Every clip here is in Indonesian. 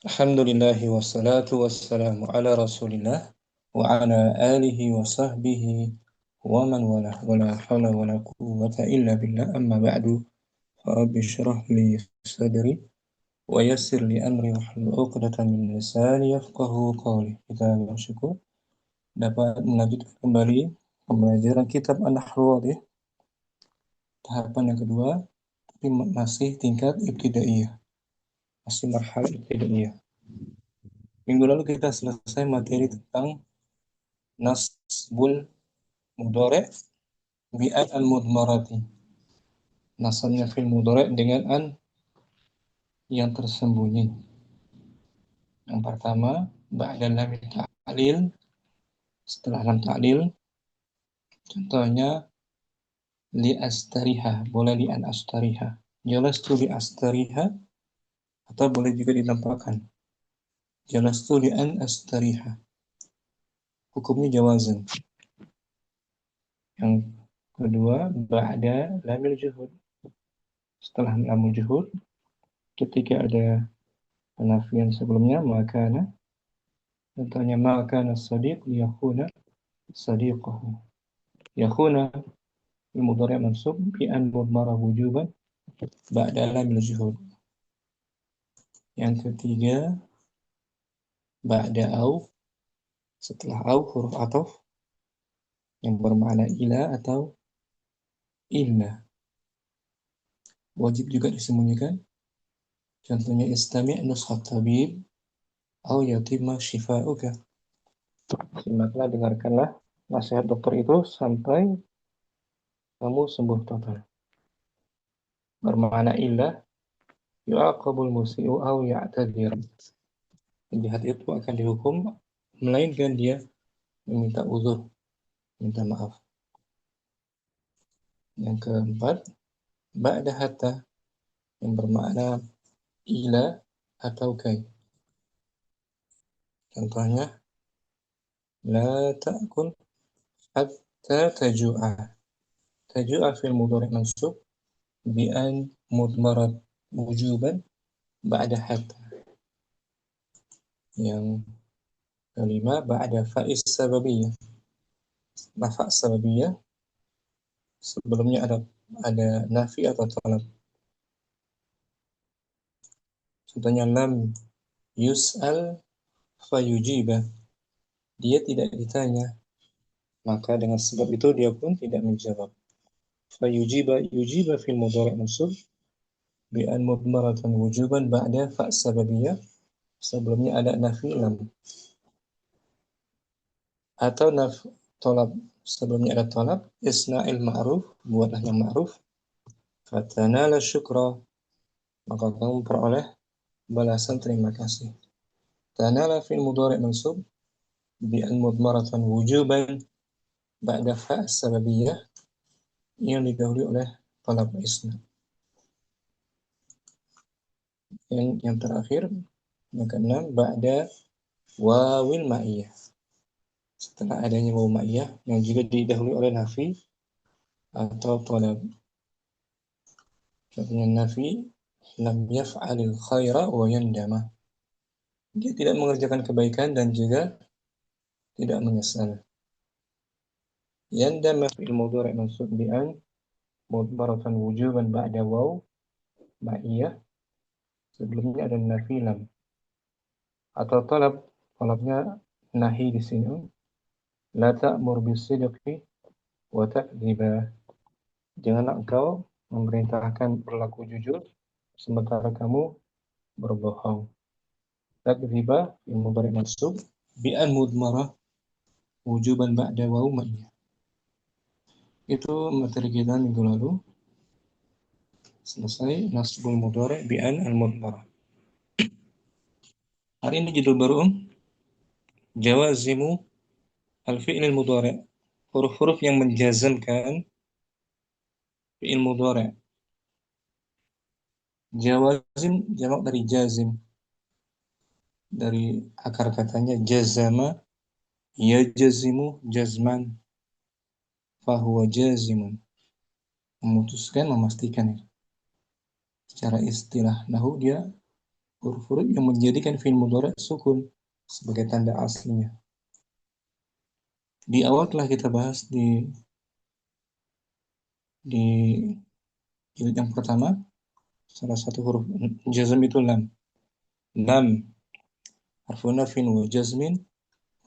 Alhamdulillah wassalatu wassalamu ala Rasulillah wa ala alihi wa sahbihi wa man walah wa la hawla wa la quwwata illa billah amma ba'du fa rabbi shrah li sadri wa yassir li amri wa hlul 'uqdatam min lisani yafqahu qawli. Kita bersyukur dapat melanjutkan kembali pembelajaran kitab An-Nahwu Wadih tahapan yang kedua, tapi masih tingkat ibtidaiyah, masih marhalah ibtidaiyah. Minggu lalu kita selesai materi tentang nasbul mudhari' bi al-mudmarati. Nasabnya fil mudhari' dengan an yang tersembunyi. Yang pertama, ba'da lam ta'lil, setelah lam ta'lil. Contohnya li astariha, boleh li an astariha. Jalastu li astariha atau boleh juga dinampakkan. Jalastu li an astariha. Hukumnya jawazan. Yang kedua, ba'da lamil juhud. Setelah lamul juhud, ketika ada penafian sebelumnya, makana. Contohnya, makana sadiq yakuna sadiqahu. Yakuna al-mudhari' mansub bi an mudmara wujuban ba'da lamil juhud. Yang ketiga, ba'da au, setelah au huruf ataf yang bermakna ila atau illa. Wajib juga disembunyikan. Contohnya istami' nuskhat tabib au yatimma shifa'uka. Simaklah, dengarkanlah nasihat dokter itu sampai kamu sembuh total. Bermakna illa yu'aqabul musi'u au ya'tadir. Penjahat itu akan dihukum melainkan dia meminta uzur, minta maaf. Yang keempat, ba'da hatta yang bermakna ila atau kai. Contohnya la ta'kul hatta taju'a. Taju'a fil mudhari' mansub bi an mudmarat wujuban ba'da hatta. Yang kelima, ba'da fa'is sababiyah. Nafa' sababiyah sebelumnya ada nafi atau talab. Contohnya lam yus'al fayujiba. Dia tidak ditanya, maka dengan sebab itu dia pun tidak menjawab. Fayujiba, yujiba fil mudhari' mansub bi an mudmaratan wujuban ba'da fa' sababiyah. Sebelumnya ada nafi lam. Atau tolab, sebelumnya ada tolab, isna'il ma'ruf, buatlah yang ma'ruf, fatanala syukra, maka kamu peroleh balasan terima kasih. Tanala fil mudhari' mansub bi an mudmaratan wujuban ba'da fa' sababiyah yang didahului oleh talab isna. Yang terakhir, yang keenam, ba'da wawil ma'iyah. Setelah adanya waw ma'iyah yang juga didahului oleh nafi atau talab. Contohnya nafi lam yaf'alil khaira wa yandama. Dia tidak mengerjakan kebaikan dan juga tidak menyesal. Yandama fil mudhari' mansub bi an mudmaratan wujuban ba'da waw ma'iyah. Sebelumnya ada nafi lam. Atau talabnya nahi di sini. La ta'mur bis-sidqi wa takdziba. Janganlah engkau memerintahkan berlaku jujur sementara kamu berbohong. Takdziba yang mudhari' mansub bi an mudmarah wujuban ba'da waw ma'iyah. Itu materi kita minggu lalu. Selesai nasbul mudhari' bi an al-mudmarah. Hari ini judul baru, jawazimu al-fi'lil mudhari'. Huruf-huruf yang menjazamkan fi'il mudhari'. Jawazim jamak dari jazim. Dari akar katanya jazama, yajzimu jazman, fahuwa jazimun. Memutuskan, memastikan. Secara istilah nahwu dia huruf-huruf yang menjadikan fi'il mudhari sukun sebagai tanda aslinya. Di awal telah kita bahas di jilid yang pertama, salah satu huruf jazm itu lam. Lam harfu nafin wa jazmin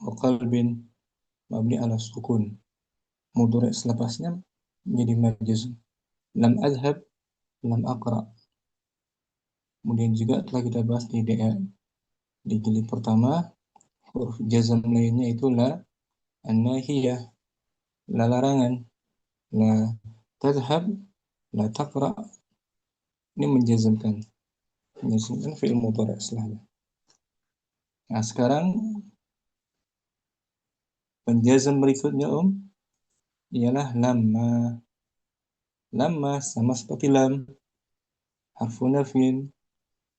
wa qalbin mabni ala sukun. Mudhari selepasnya menjadi majzum. Lam adhab, lam aqra. Kemudian juga telah kita bahas di jilid pertama, huruf jazm lainnya itu la, an-nahiyah, la larangan, la tadhhab, la taqra. Ini menjazmkan fi'il mudhari setelahnya. Nah, sekarang penjazm berikutnya ialah lamma. Lamma sama seperti lam, harfu nafin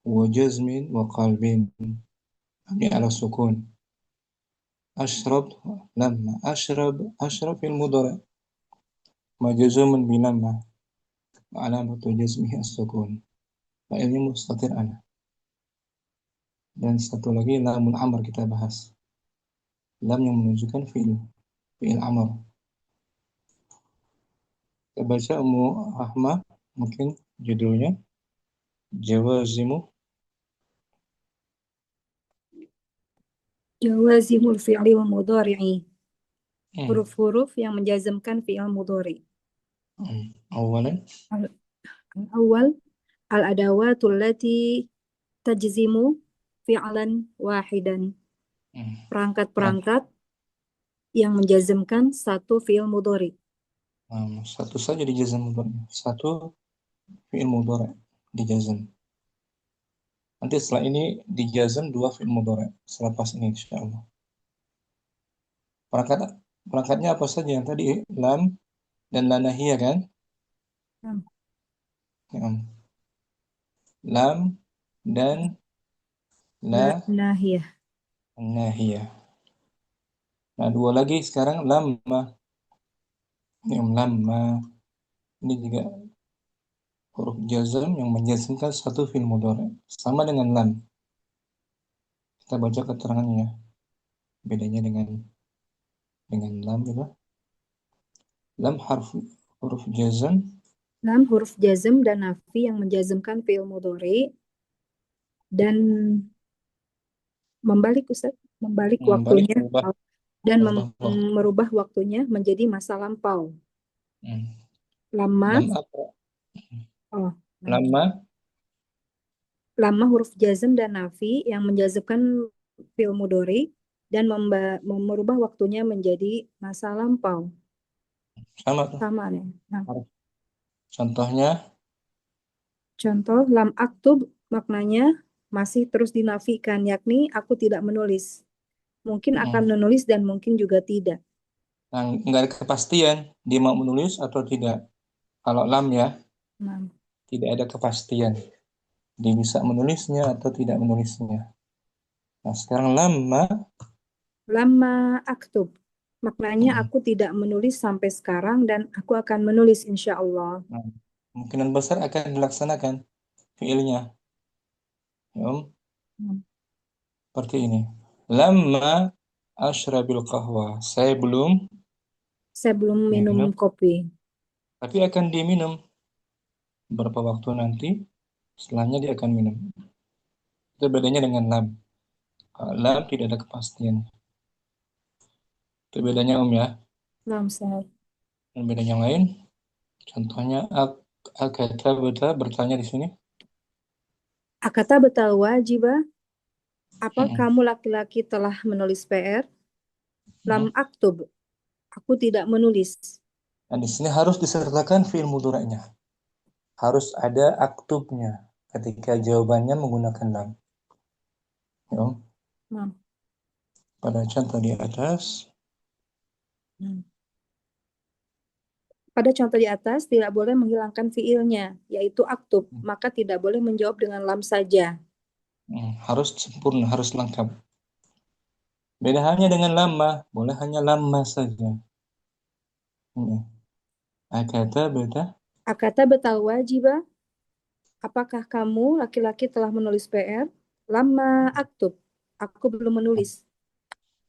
wa jazmin wa qalbin mabni ala sukun. Ashrab, lamma ashrab fi'il mudhari majzumun bi lamma wa alamatu jazmihi as-sukun. Fa'ilnya mustatir ana. Dan satu lagi lamul amr kita bahas. Lam yang menunjukkan fi'il amr. Kita baca Ummu Rahmah, mungkin judulnya Jawazimu. Jawazimul fi'li wa mudhari'i. Hmm. Huruf-huruf yang menjazmkan fi'il mudhari. Awalan Al-awwal al-adawatul lati tajzimu fi'lan wahidan. Perangkat-perangkat yang menjazmkan satu fi'il mudhari. Satu saja dijazm mudhari. Satu fi'il mudhari dijazm. Nanti setelah ini dijazm dua fi'il mudhari. Selepas ini insyaallah. Perangkatnya apa saja yang tadi? Lam dan la nahiyah kan? Lam dan la nahiyah. nahiyah. Nah, dua lagi sekarang lamma. Lamma ini juga huruf jazm yang menjazmkan satu fi'il mudhari. Sama dengan lam. Kita baca keterangannya. Bedanya dengan lam itu. Lam huruf jazm. Lam huruf jazm dan nafi yang menjazmkan fi'il mudhari dan membalik waktunya dan merubah waktunya menjadi masa lampau. Lama Lama huruf jazm dan nafi yang menjazmkan fi'il mudhari dan merubah waktunya menjadi masa lampau. Sama nih. Nah. Contoh lam aktub maknanya masih terus dinafikan, yakni aku tidak menulis. Mungkin akan menulis dan mungkin juga tidak. Nah, nggak ada kepastian dia mau menulis atau tidak. Kalau lam ya, tidak ada kepastian dia bisa menulisnya atau tidak menulisnya. Nah, sekarang Lama aktub maknanya aku tidak menulis sampai sekarang dan aku akan menulis insya Allah. Nah, kemungkinan besar akan dilaksanakan fiilnya. Seperti ini. Lamma ashrabil qahwa. Saya belum minum kopi. Tapi akan diminum. Beberapa waktu nanti, setelahnya dia akan minum. Itu bedanya dengan lam. Lam tidak ada kepastian. Itu bedanya ya. Lam sah. Dan bedanya yang lain, contohnya akata bertanya di sini. Akata betal wajibah. Apa kamu laki-laki telah menulis PR? Lam aktub. Aku tidak menulis. Dan di sini harus disertakan fi'il mudhari'nya. Harus ada aktubnya ketika jawabannya menggunakan lam. Pada contoh di atas. Pada contoh di atas tidak boleh menghilangkan fiilnya, yaitu aktub, maka tidak boleh menjawab dengan lam saja. Harus sempurna, harus lengkap. Beda halnya dengan lama, boleh hanya lama saja. Akata betal wajibah. Apakah kamu laki-laki telah menulis PR? lama aktub. Aku belum menulis.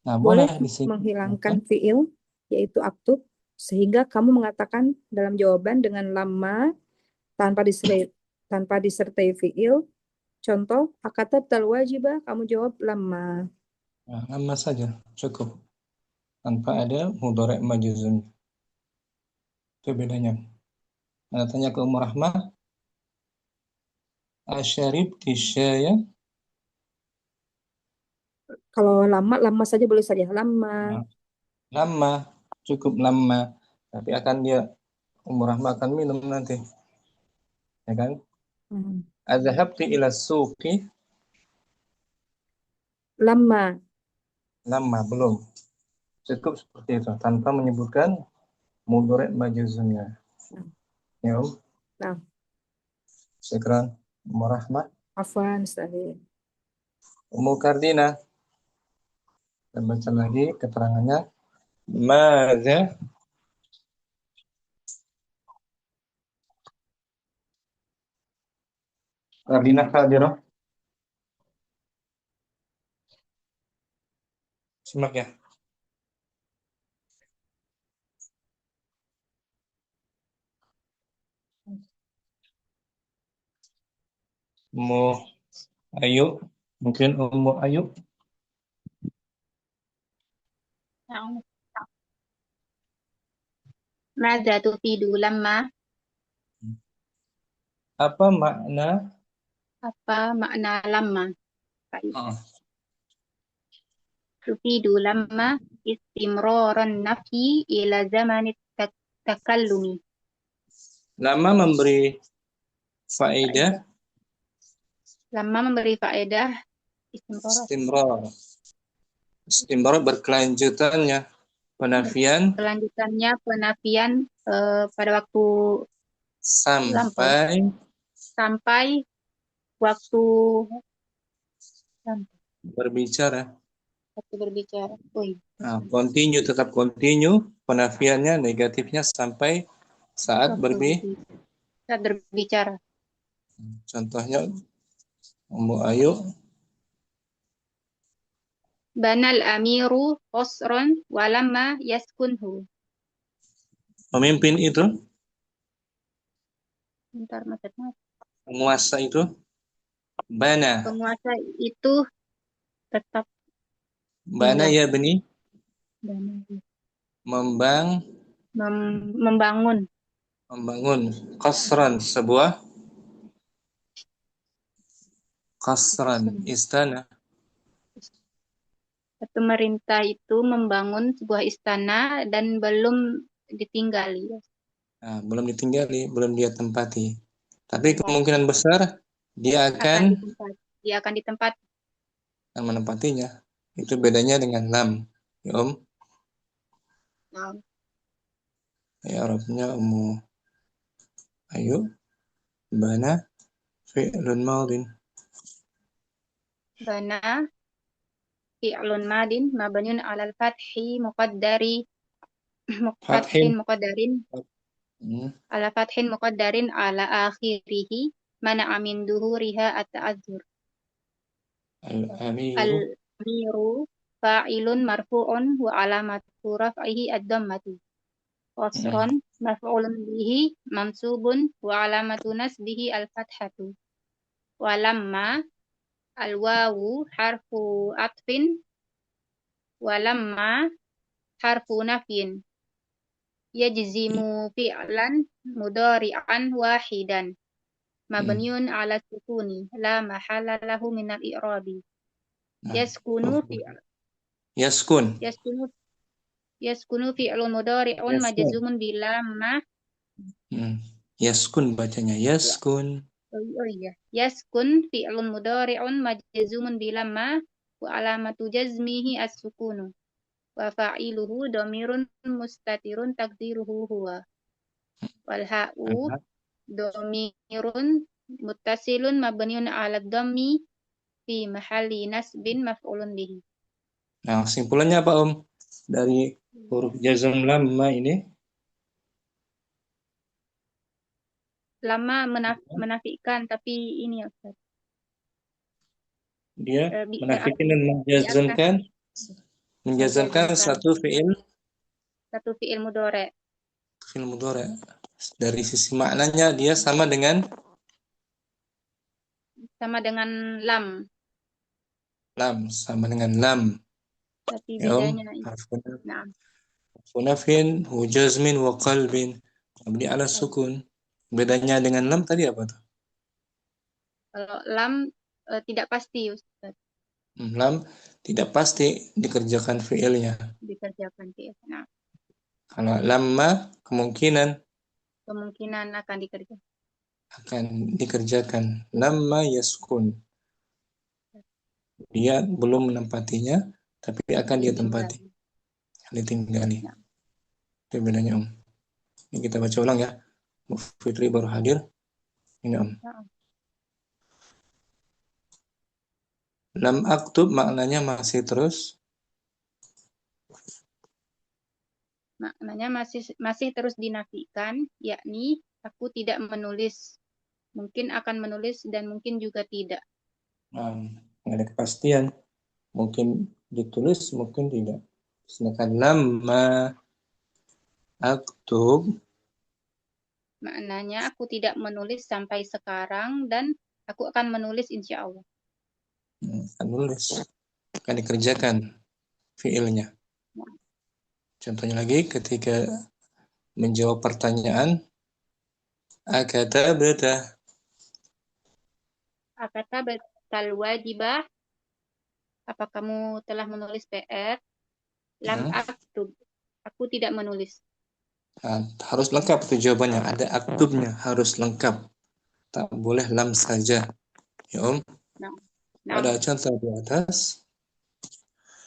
Nah, Boleh boleh di sini. menghilangkan fiil, yaitu aktub, sehingga kamu mengatakan dalam jawaban dengan lama tanpa disertai fiil. Contoh, akatabtal wajibah, kamu jawab lama. Nah, lama saja cukup tanpa ada mudhari' majzum. Itu bedanya. Nah, tanya ke Umar Rahmah, asyaribti syaya? Kalau lama, lama saja boleh saja. Lama. Nah, lama, cukup lama. Tapi akan dia Umar Rahmah akan minum nanti, ya kan? Hmm. Adzahabti ila suqi? Lama. Lama belum. Cukup seperti itu tanpa menyebutkan mudhari' majzumnya. Nah, Ya, Om. nah, Syukran Umar Rahmah. afwan, Ustaz. Ummu Kardina. Kita baca lagi keterangannya. Madza Kardina hadirah. Simak ya. Ummu Ayu. Mungkin Ummu Ayu. نعم. ماذا تفيد لما؟ Apa makna Apa makna lama? Baik. uh, تفيد لما استمرار النفي إلى زمن التكلم. lama memberi faedah Faedah. Lama memberi faedah istimrar. istimrar. Istimrar berkelanjutannya penafian Kelanjutannya penafian pada waktu lampau sampai sampai waktu lampau, berbicara. waktu berbicara. Oh iya. Nah, continue tetap continue penafiannya negatifnya sampai saat Saat berbicara. contohnya Ummu Ayu Banal amiru qasran walamma yaskunhu. pemimpin itu Bentar, maksudnya penguasa itu bana penguasa itu tetap bana tinggal. ya beni Membangun membangun qasran sebuah istana. pemerintah itu membangun sebuah istana dan belum ditinggali. Nah, belum ditinggali, belum dia tempati. Tapi kemungkinan besar dia akan Dia akan ditempati. menempatinya. Itu bedanya dengan lam. Ya, Om. Nah, Ya, Arabnya Ummu Ayu bana fi'lun madin. bana fi'lun madin mabniun 'alal fathi muqaddari Fathin. muqaddarin Hmm. ala fathin muqaddarin ala akhirih mana'a min duhuriha at-ta'azzur. Al-amiru Al-miru fa'ilun marfu'un wa alamatu raf'ihi ad-dhammatu. Qasron maf'ulun bihi mansubun wa alamatu nasbihi al-fathatu. Walamma al-wawu harfu atfin walamma harfu nafyin. Yajzimu fi'lan mudari'an wahidan. Mabniun ala sukuni la mahala lahu minal i'rabi. Yaskunu yaskun. yaskunu yaskunu fi'lun mudari'un majzumun bila ma. Yaskun bacanya yaskun. Oh iya. Yaskun fi'lun mudari'un majzumun bila ma wa alamatu jazmihi as-sukunu. Wa fa'iluhu dhamirun mustatirun takdiruhu huwa. Wal ha'u dhamirun muttasilun mabniun 'ala dhammi fi mahalli nasbin maf'ulun bihi. Nah, simpulannya apa, Om? Dari huruf jazm lamma ini? Lama menafikan, tapi ini ya Ustaz. Dia menafikan dan di atas menjazmkan menjazmkan satu satu fiil mudhari. fi'il mudhari. Dari sisi maknanya dia sama dengan lam, sama dengan lam. tapi Ya, bedanya nah, harfunafin, hujazmin, wa qalbin. Mabni ala sukun. Bedanya dengan lam tadi apa tuh? kalau lam tidak pasti Ustaz, Lam tidak pasti dikerjakan fi'ilnya. dikerjakan fiil. Nah, Kalau lamma kemungkinan kemungkinan akan dikerjakan. akan dikerjakan. Lamma yaskun. Dia belum menempatinya, tapi akan dia tempati. Ditinggali. Nah. Itu bedanya Om. Ini kita baca ulang ya. Bu Fitri baru hadir. Ini Om. Nah. Lam aktub maknanya masih terus. Maknanya masih terus dinafikan, yakni aku tidak menulis. Mungkin akan menulis dan mungkin juga tidak. Nggak ada kepastian. Mungkin ditulis, mungkin tidak. Sedangkan lamma aktub Maknanya aku tidak menulis sampai sekarang dan aku akan menulis insya Allah. akan nulis, akan dikerjakan fiilnya. Contohnya lagi ketika menjawab pertanyaan akatabta. Akatabtal wajibah, apa kamu telah menulis PR? Lam aktub, aku tidak menulis. Nah, harus lengkap itu jawabannya. Ada aktubnya, harus lengkap. Tak boleh lam saja. Ya Om. Nah, Ada contoh di atas.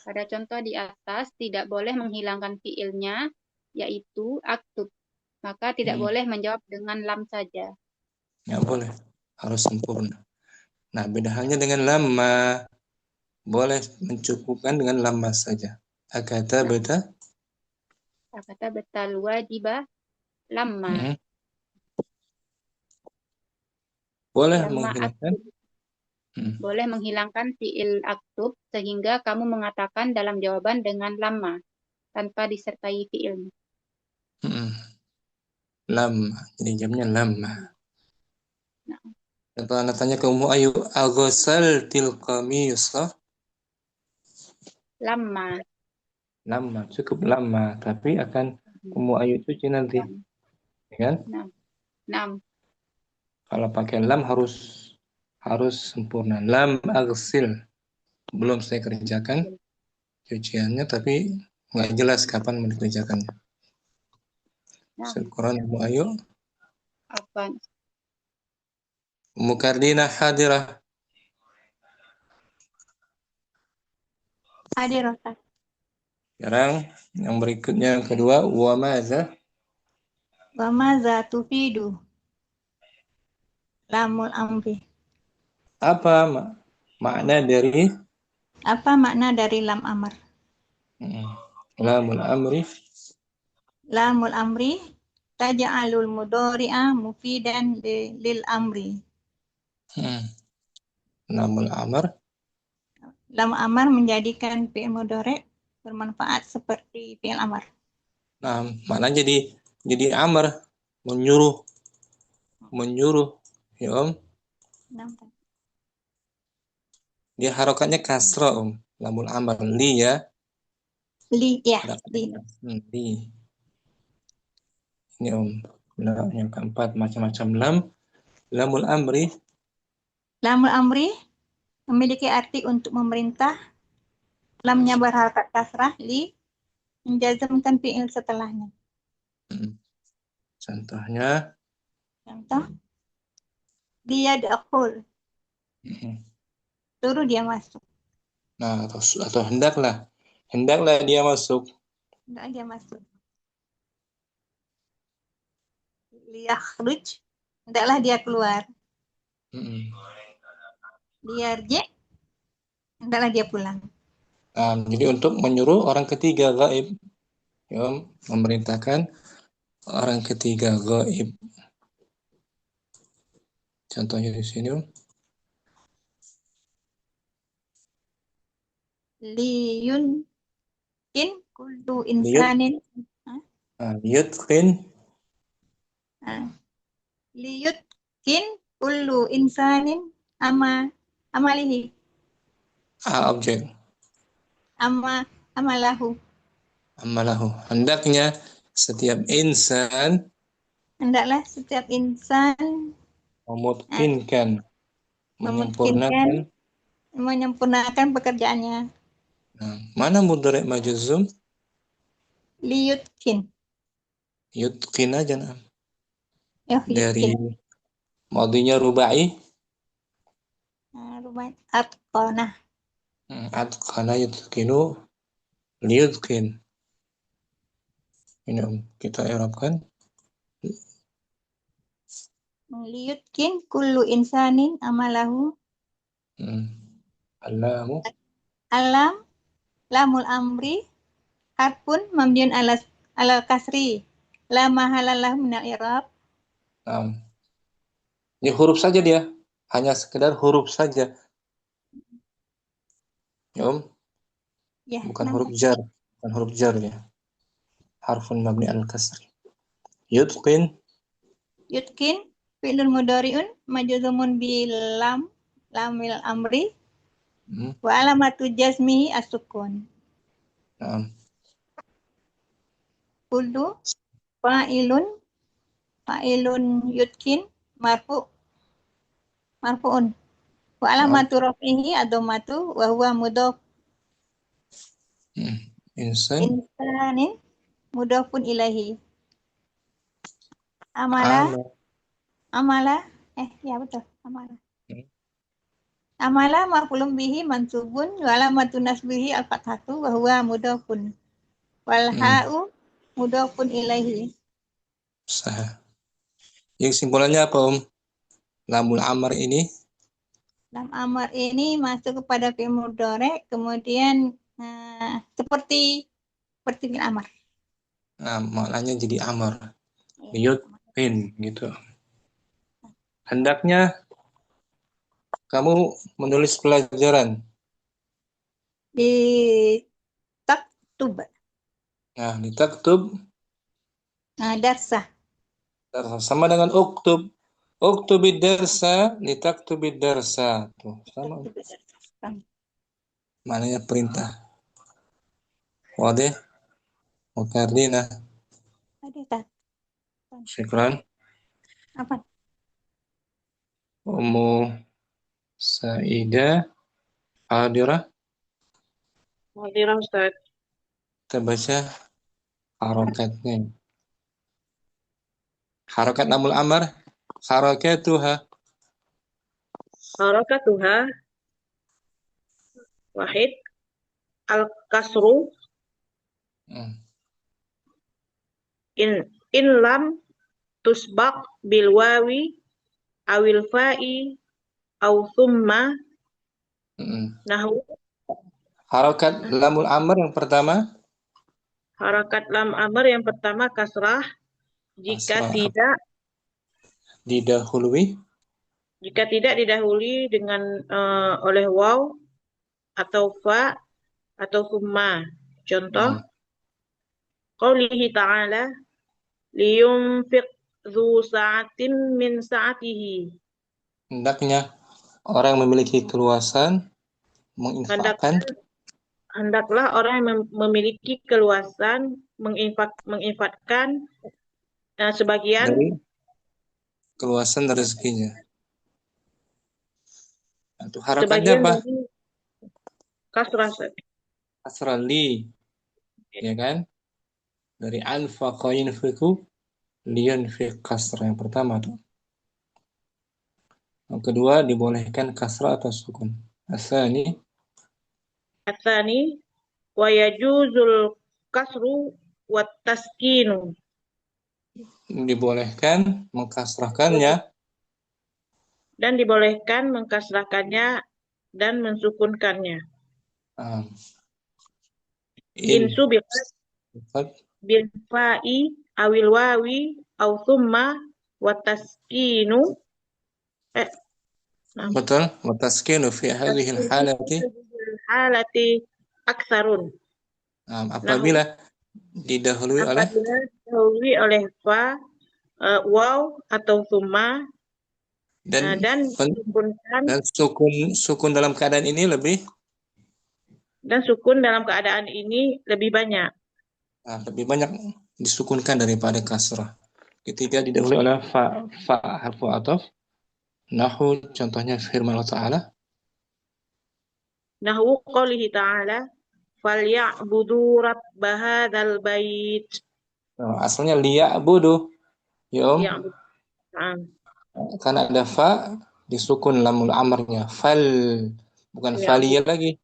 pada contoh di atas tidak boleh menghilangkan fiilnya, yaitu aktub. Maka tidak boleh menjawab dengan lam saja. Nggak boleh, harus sempurna. Nah, beda halnya dengan lamma. Boleh mencukupkan dengan lamma saja. Akatabta. Akatabtal wajibah lamma. Boleh Lamma menghilangkan. Boleh menghilangkan fiil aktub sehingga kamu mengatakan dalam jawaban dengan lamma tanpa disertai fiilnya. Lamma. Jadi jamnya lamma. Nah. Contoh anak tanya ke Ummu Ayu, aghsal tilqamisa. Lamma. Lama, cukup lama, tapi akan Ummu Ayu cuci nanti. Ya kan? Nah. Kalau pakai lam harus sempurna. Lam aghsil. Belum saya kerjakan cuciannya, tapi nggak jelas kapan mau dikerjakannya. Al-Quran Ummu Ayu. Apa? Ummu Kardina hadirah. Hadir, Ustaz. Sekarang yang berikutnya yang kedua, wa maza. Wa maza tufidu lamul amri. Apa makna dari Lam amr? Lamul amri. Lamul amri taj'alul mudhari'a mufidan lil amri. Lamul amr. Lam amr menjadikan fi'il mudhari' bermanfaat seperti fi'il amr. Nah, maknanya jadi amr, menyuruh, ya Om. Dia harokatnya kasra Om. Lamul amr li ya. Li ya. Li. Ini Om. Nah, yang keempat macam-macam lam. Lamul amri. Lamul amri memiliki arti untuk memerintah. Lamnya berharokat kasrah, li menjazmkan fi'il setelahnya. Contohnya. Dia dakhul. Suruh dia masuk. Nah, atau hendaklah dia masuk. Hendaklah dia masuk. Liyakhruj, hendaklah dia keluar. Liyarji, hendaklah dia pulang. Jadi untuk menyuruh orang ketiga gaib, ya, memerintahkan orang ketiga gaib. Contohnya di sini, Om. liyunkin kullu insanin Yutqin. liyutkin kullu insanin amalihi Objek. amalahu. Amalahu. Hendaknya setiap insan Hendaklah setiap insan memungkinkan, memungkinkan menyempurnakan pekerjaannya. Nah, mana mudhari' majzum? Liyutkin. Yutqin aja. Nah. Yutkin. Dari madinya rubai. Rubai atqana. Atqana yutqinu liyutqin. Ini kita i'rabkan. Liyutkin kullu insanin amalahu. Allamu. Alam lamul amri harfun mabniun ala kasri la mahalalah min al-i'rab. Ini huruf saja dia, hanya sekedar huruf saja. Ya, bukan huruf jar, ya. Harfun mabni al kasri. Yutqin fi'lun mudhari'un majzumun bil lamil amri wa alamatu jazmihi as-sukun. Kullu fa'ilun yutkin marfu'un wa alamatu raf'ihi ad-dhammatu wa huwa mudhaf insanin mudhafun ilaihi. Amala maf'ulun bihi mansubun wa alamatu nasbihi al-fathatu wa huwa mudhafun wal ha'u mudhafun ilaihi. Sah. Yang simpulannya apa, Lamul amr ini? Lam amr ini masuk kepada fi'il mudhari', kemudian seperti fi'il amr. Nah, maknanya jadi amr. Yutqin gitu. Hendaknya kamu menulis pelajaran. Di taktub. Nah, di taktub. Darsa. Sama dengan uktub. Uktubid darsa, li taktubid darsa. Tuh, sama. Maknanya perintah. Wadih. Mukardina. Syukran. Apa? Ummu Saidah Hadirah. Hadirah, Ustaz. Kita baca harokatnya. Harokat lamul amr. Harokatuha. Wahid. Al-kasru. In lam tusbaq bil wawi awil fa'i aw thumma nahu. Harokat lamul amr yang pertama. Harakat lam amr yang pertama kasrah jika tidak didahului dengan oleh waw atau fa atau thumma. Contoh qaulihi ta'ala liyunfiq dzu sa'atin min sa'atihi. Hendaknya orang yang memiliki keluasan menginfakkan. Hendaklah orang yang memiliki keluasan menginfakkan sebagian dari keluasan rezekinya. Itu harakatnya apa? Kasrah li, ya kan? Dari anfaqa yunfiqu liyunfiq, kasrah yang pertama tuh. Yang kedua dibolehkan kasrah atau sukun. Asani wa yajuzul kasru wat taskinu. Dibolehkan mengkasrahkannya dan dibolehkan mengkasrahkannya dan mensukunkannya. In subiqat bil fa'i awil wawi aw thumma wa taskinu. Betul, wa taskinu fi hadhihi al-halati aksarun. Apabila didahului oleh Apabila didahului oleh fa, waw atau summa, dan dan disukunkan, dan sukun dalam keadaan ini lebih dan sukun dalam keadaan ini lebih banyak. lebih banyak disukunkan daripada kasrah. Ketika didahului oleh fa harfu ataf, nahu contohnya firman Allah Ta'ala, Nahwu qoulihi ta'ala, falyabudu rabb hadzal bait. asalnya liya'budu ya Ya, karena ada fa disukun lamul amarnya fal, bukan ya, falia lagi,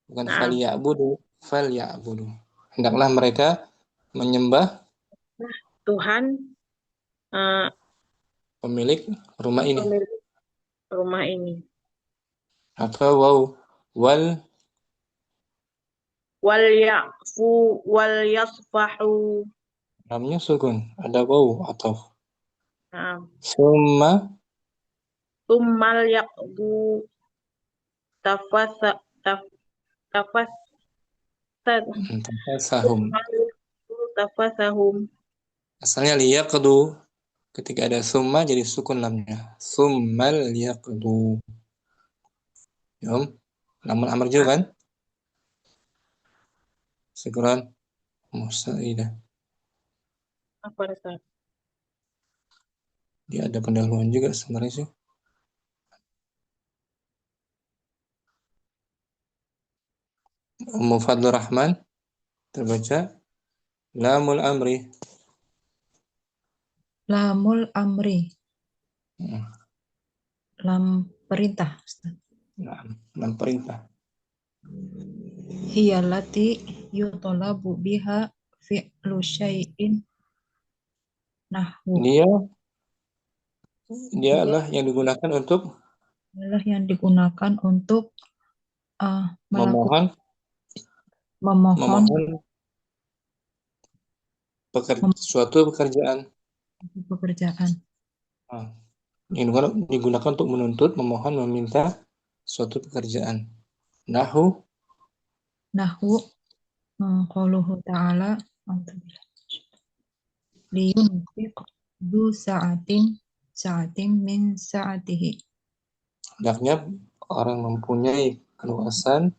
bukan faliya'budu, falya'budu. Hendaklah mereka menyembah Tuhan pemilik rumah ini. pemilik rumah ini. Atau waw wal Wal ya'fu wal yasfahu. lamnya sukun, ada waw atau Nah, summa Tummal yaqdu tafasa tafas tafasahum. tafasahum. Asalnya liyaqdu, ketika ada summa jadi sukun lamnya. Summal yaqdu. Ya, lamun amar juga kan? Syukran. Musaidah. Apa Ustaz? Dia ada pendahuluan juga sebenarnya sih. Ummu Fadlur Rahman terbaca lamul amri. Lamul amri. Hmm. Lam perintah. Ustaz. Lam perintah. Hiyallati yutolabu biha fi'lu syai'in nahwu. Dialah yang digunakan untuk Adalah yang digunakan untuk melakukan memohon suatu pekerjaan. pekerjaan. Yang digunakan untuk menuntut, memohon, meminta suatu pekerjaan. Nahwu qauluhu ta'ala liyunfiq du sa'atin min sa'atihi. Hendaknya orang mempunyai keluasan,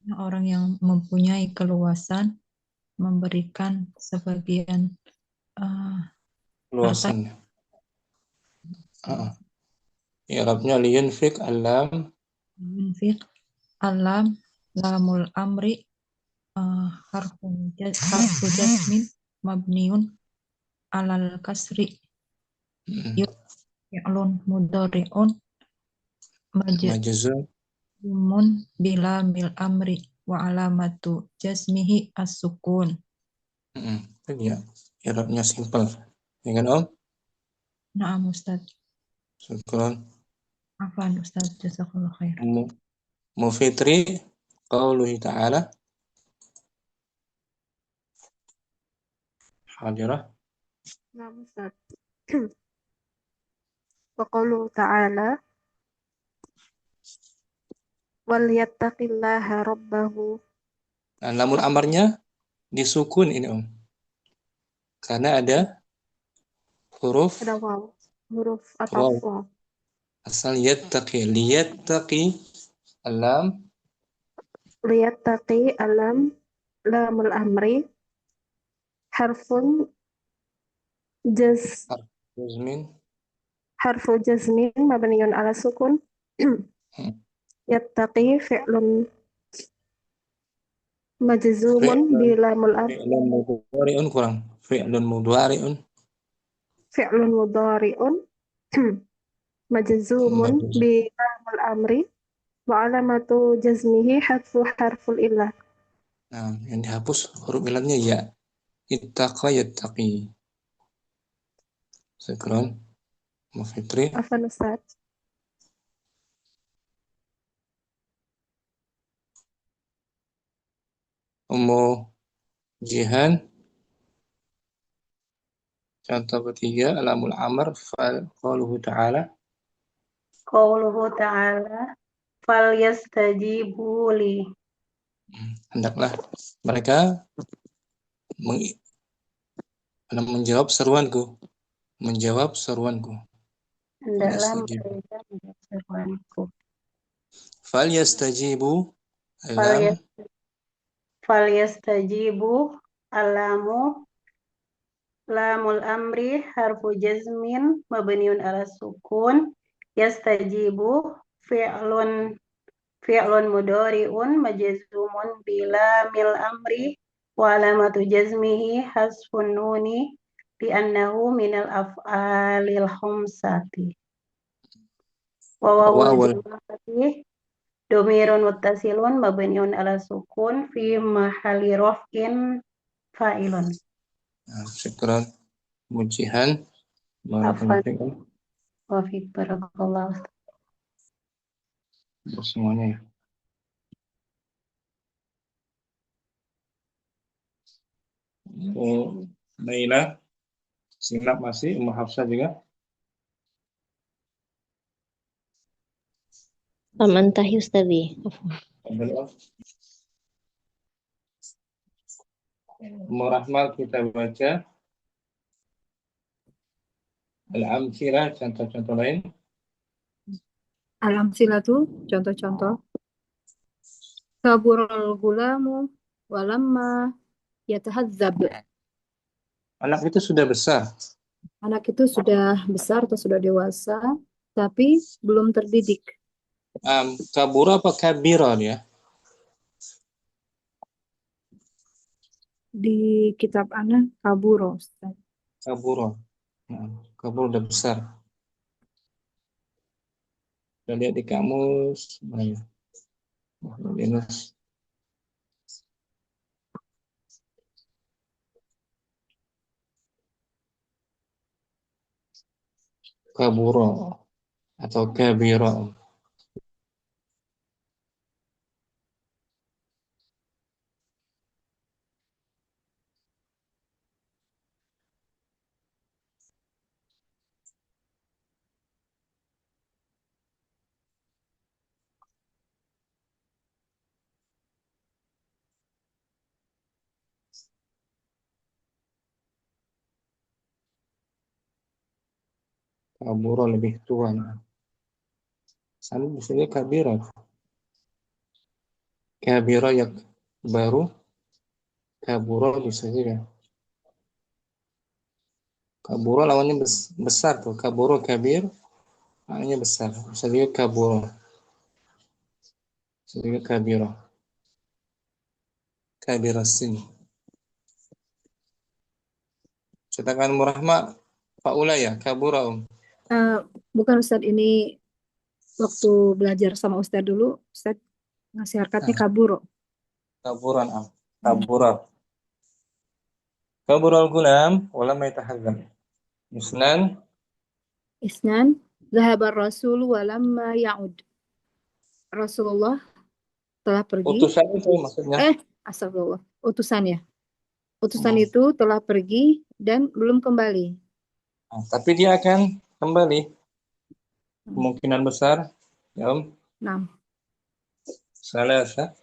Orang yang mempunyai keluasan memberikan sebagian keluasannya. I'rabnya liyunfiq alam yunfiq alam lamul amri harfu jasmin mabniun alal kasri fi'lun mudhari'un majzumun bila mil amri wa alamatu jasmihi as-sukun. Ya, i'rabnya simpel. Ya kan, Om? Na'am Ustaz. Syukran. Afwan Ustaz, jazakallahu khair. Mufitri qauluhi ta'ala hadirah. Na'am Ustaz. Wa qauluhu ta'ala wal yattaqillaha rabbahu. Nah, lamul amarnya disukun ini, Om. Karena ada huruf Ada waw, huruf atau waw. Asal liyattaqi alam Liyattaqi alam lamul amri harfu jazmin mabniun ala sukun. Yattaqi fi'lun majzumun bilamul amri. Fi'lun mudhari'un majzumun bilamul amri wa alamatu jazmihi harful illah. Nah, yang dihapus huruf ilahnya ya. Ittaqa yattaqi. Syukran. Mufitri. Afwan Ustaz. Ummu Jihan. Contoh ketiga, alamul amr qauluhu ta'ala. Qauluhu ta'ala fal yastajibu li. Hendaklah mereka menjawab seruanku. Menjawab seruanku. Hendaklah mereka menjawab seruanku. Falyastajibu Falyas- lam Falyastajibu alamu lamul amri harfu jazmin mabniun ala sukun yastajibu fi'lun mudhari'un majzumun bila mil amri wa alamatu jazmihi hasfun nuni li'annahu minal af'alil khamsati wa wawul jumlati domirun muttasilun mabniun ala sukun fi mahalli raf'in fa'ilun. syukran mujihan Afwan barakallahu fikum wa fiik barakallahu. untuk semuanya ya. Naila Sinap masih, Ummu Hafsah juga. Tamantahi Ustazi. Ummu Rahmal kita baca Al-Amthirah, contoh-contoh lain. Al-amsilatu, contoh-contoh. Kaburul gulamu walamma yatahazzab. Anak itu sudah besar. Anak itu sudah besar atau sudah dewasa, tapi belum terdidik. Kabura apa kabira ya? Di kitab anak kaburo, Ustaz. Kabura. Kabura udah besar. Kita lihat di kamus. Mana ya? Kabura atau kabira. Kabura lebih tua. Sama misalnya kabira. Kabira yang baru. Kabura bisa juga. Kabura lawannya besar tuh. Kabura kabir. Maknanya besar. Bisa juga kabura. Bisa juga kabira. Kabira sin. Cetakan Murahma. Faula ya. Kabura Bukan Ustaz, ini waktu belajar sama Ustaz dulu, Ustaz ngasih harkatnya kaburo. Kaburan kabura. Kabural gulam walam yatahazzam. Isnan zahabar rasul walamma ya'ud. Rasulullah telah pergi. Utusan itu maksudnya. Astagfirullah. Utusan ya. Utusan itu telah pergi dan belum kembali. Tapi dia akan kembali. Kemungkinan besar. Ya, 6. Salasa.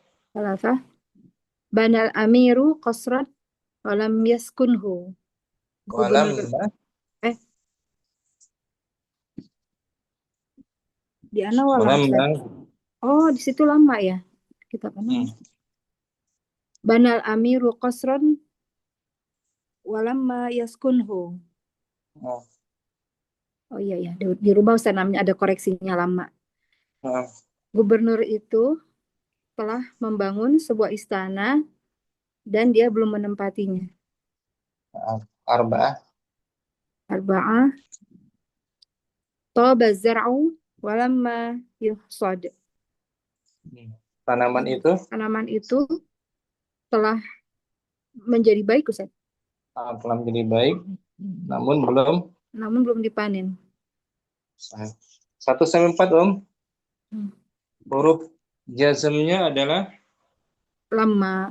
Banal amiru qasrat walam yaskunhu. Di ana walam. Oh, di situ lama ya. Kitab ana. Banal amiru qasran walamma yaskunhu. Oh iya, dirubah Ustaz, namanya ada koreksinya lama. Gubernur itu telah membangun sebuah istana dan dia belum menempatinya. Arba'ah. Taba zar'u walamma yuhsad. Tanaman itu telah menjadi baik, Ustaz. Telah menjadi baik, namun belum dipanen. 1-4 huruf jazmnya adalah Lamma.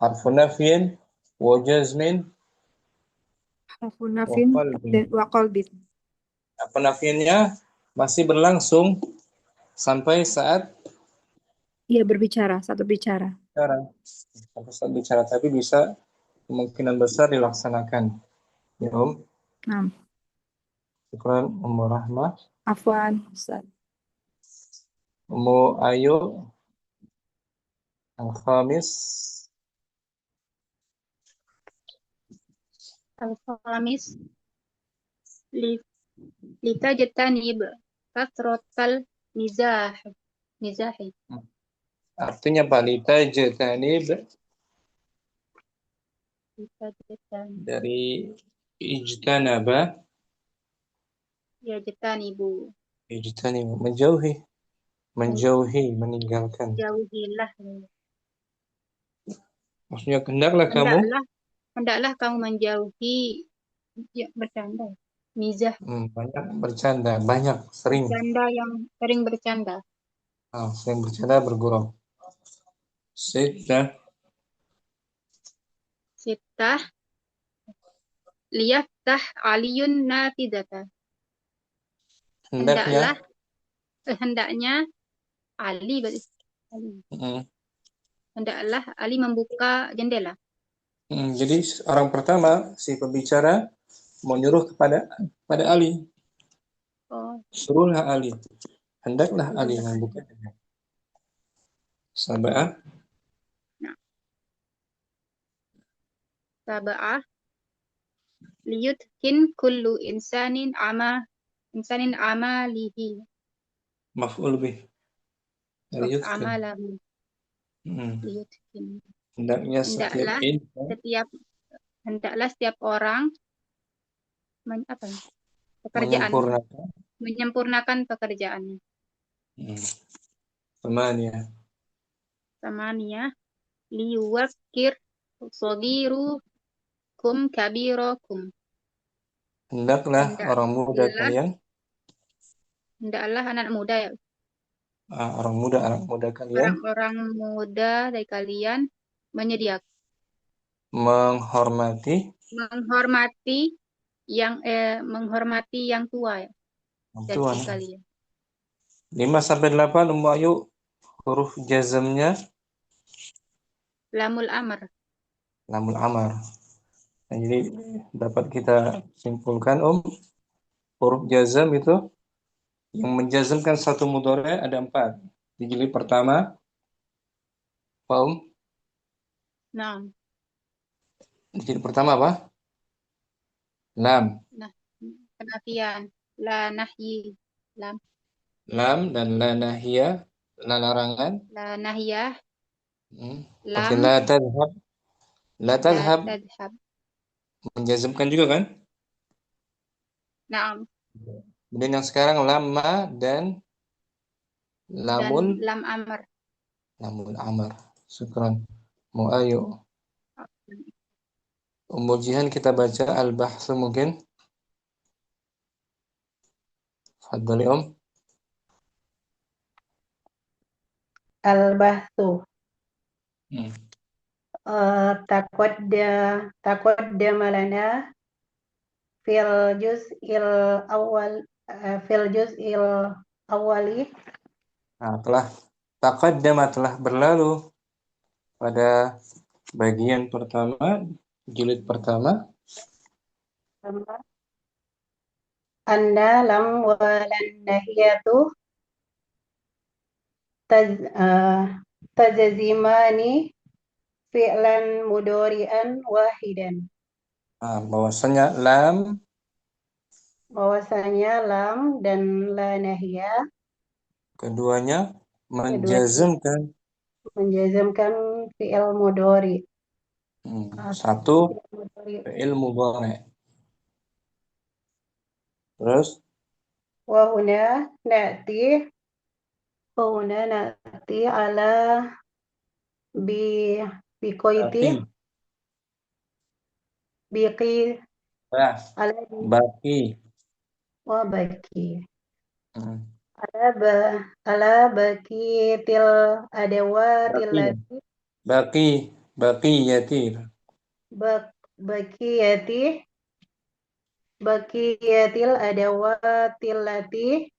Harfun nafyin wa jazmin wa qalbin. Penafiannya masih berlangsung sampai saat Iya, berbicara, satu bicara. Bicara. Satu saat bicara, tapi bisa kemungkinan besar dilaksanakan. Ya, Om. Nah, Syukran, Ummu Rahmah. afwan, Ustaz. Ummu Ayu. Al-Khamis. Al-Khamis litajtanib kasrotal mizahi. Artinya apa? Litajtanib Litajtanib dari ijtanaba. yajtanibu. Ijtanib, menjauhi. Menjauhi, meninggalkan. Jauhilah. Maksudnya hendaklah kamu Hendaklah kamu menjauhi bercanda. Mizah. banyak bercanda, banyak, sering. Bercanda yang sering bercanda. Sering bercanda, bergurau. Sittah. Liyaftah aliyun nafidata. Hendaknya Ali berarti. Hendaklah Ali membuka jendela. Jadi orang pertama si pembicara menyuruh kepada Ali. Suruhlah Ali. Hendaklah Ali membuka jendela. Sab'ah. Sab'ah. Liyutkin kullu insanin amalihi. Maf'ul bih. Amalahu. Liyutkin. Hendaklah setiap orang menyempurnakan pekerjaannya. Samaniyah liyuwakkir sagirukum kabirakum. Hendaklah orang muda kalian. Hendaklah anak muda ya. Orang muda, anak muda kalian. Orang muda dari kalian menyediakan. Menghormati yang tua ya. Dari kalian. 5-8 Ummu Ayu, huruf jazmnya lamul amr. Lamul amr. Nah, jadi dapat kita simpulkan huruf jazm itu yang menjazmkan satu mudhari' ada 4. Di jilid pertama, paham? Nah. Di jilid pertama apa? Lam. Nah, penafian. La nahyi. Lam dan la nahiyah, la larangan. La nahiyah. Seperti la tadhhab. La tadhhab. Menjazmkan juga kan? Nah. Kemudian yang sekarang lamma dan lam amr. Lamul amr. Syukran. Mu Ayu. Ummul Jihan kita baca al-bahsu mungkin. Fadhali Al-bahsu. Taqaddama lana fil juz'il awwali. Telah berlalu pada bagian pertama, jilid pertama. Anna lam walan nahiyatu tajazimani fi'lan mudhari'an wahidan. Bahwasanya lam dan la nahiyah keduanya menjazmkan fi'il mudhari. Satu fi'il mudhari. Terus wa huna na'ti ala biqaiti baki wa baki ala baki til adawatil lati baqiyatil adawatil lati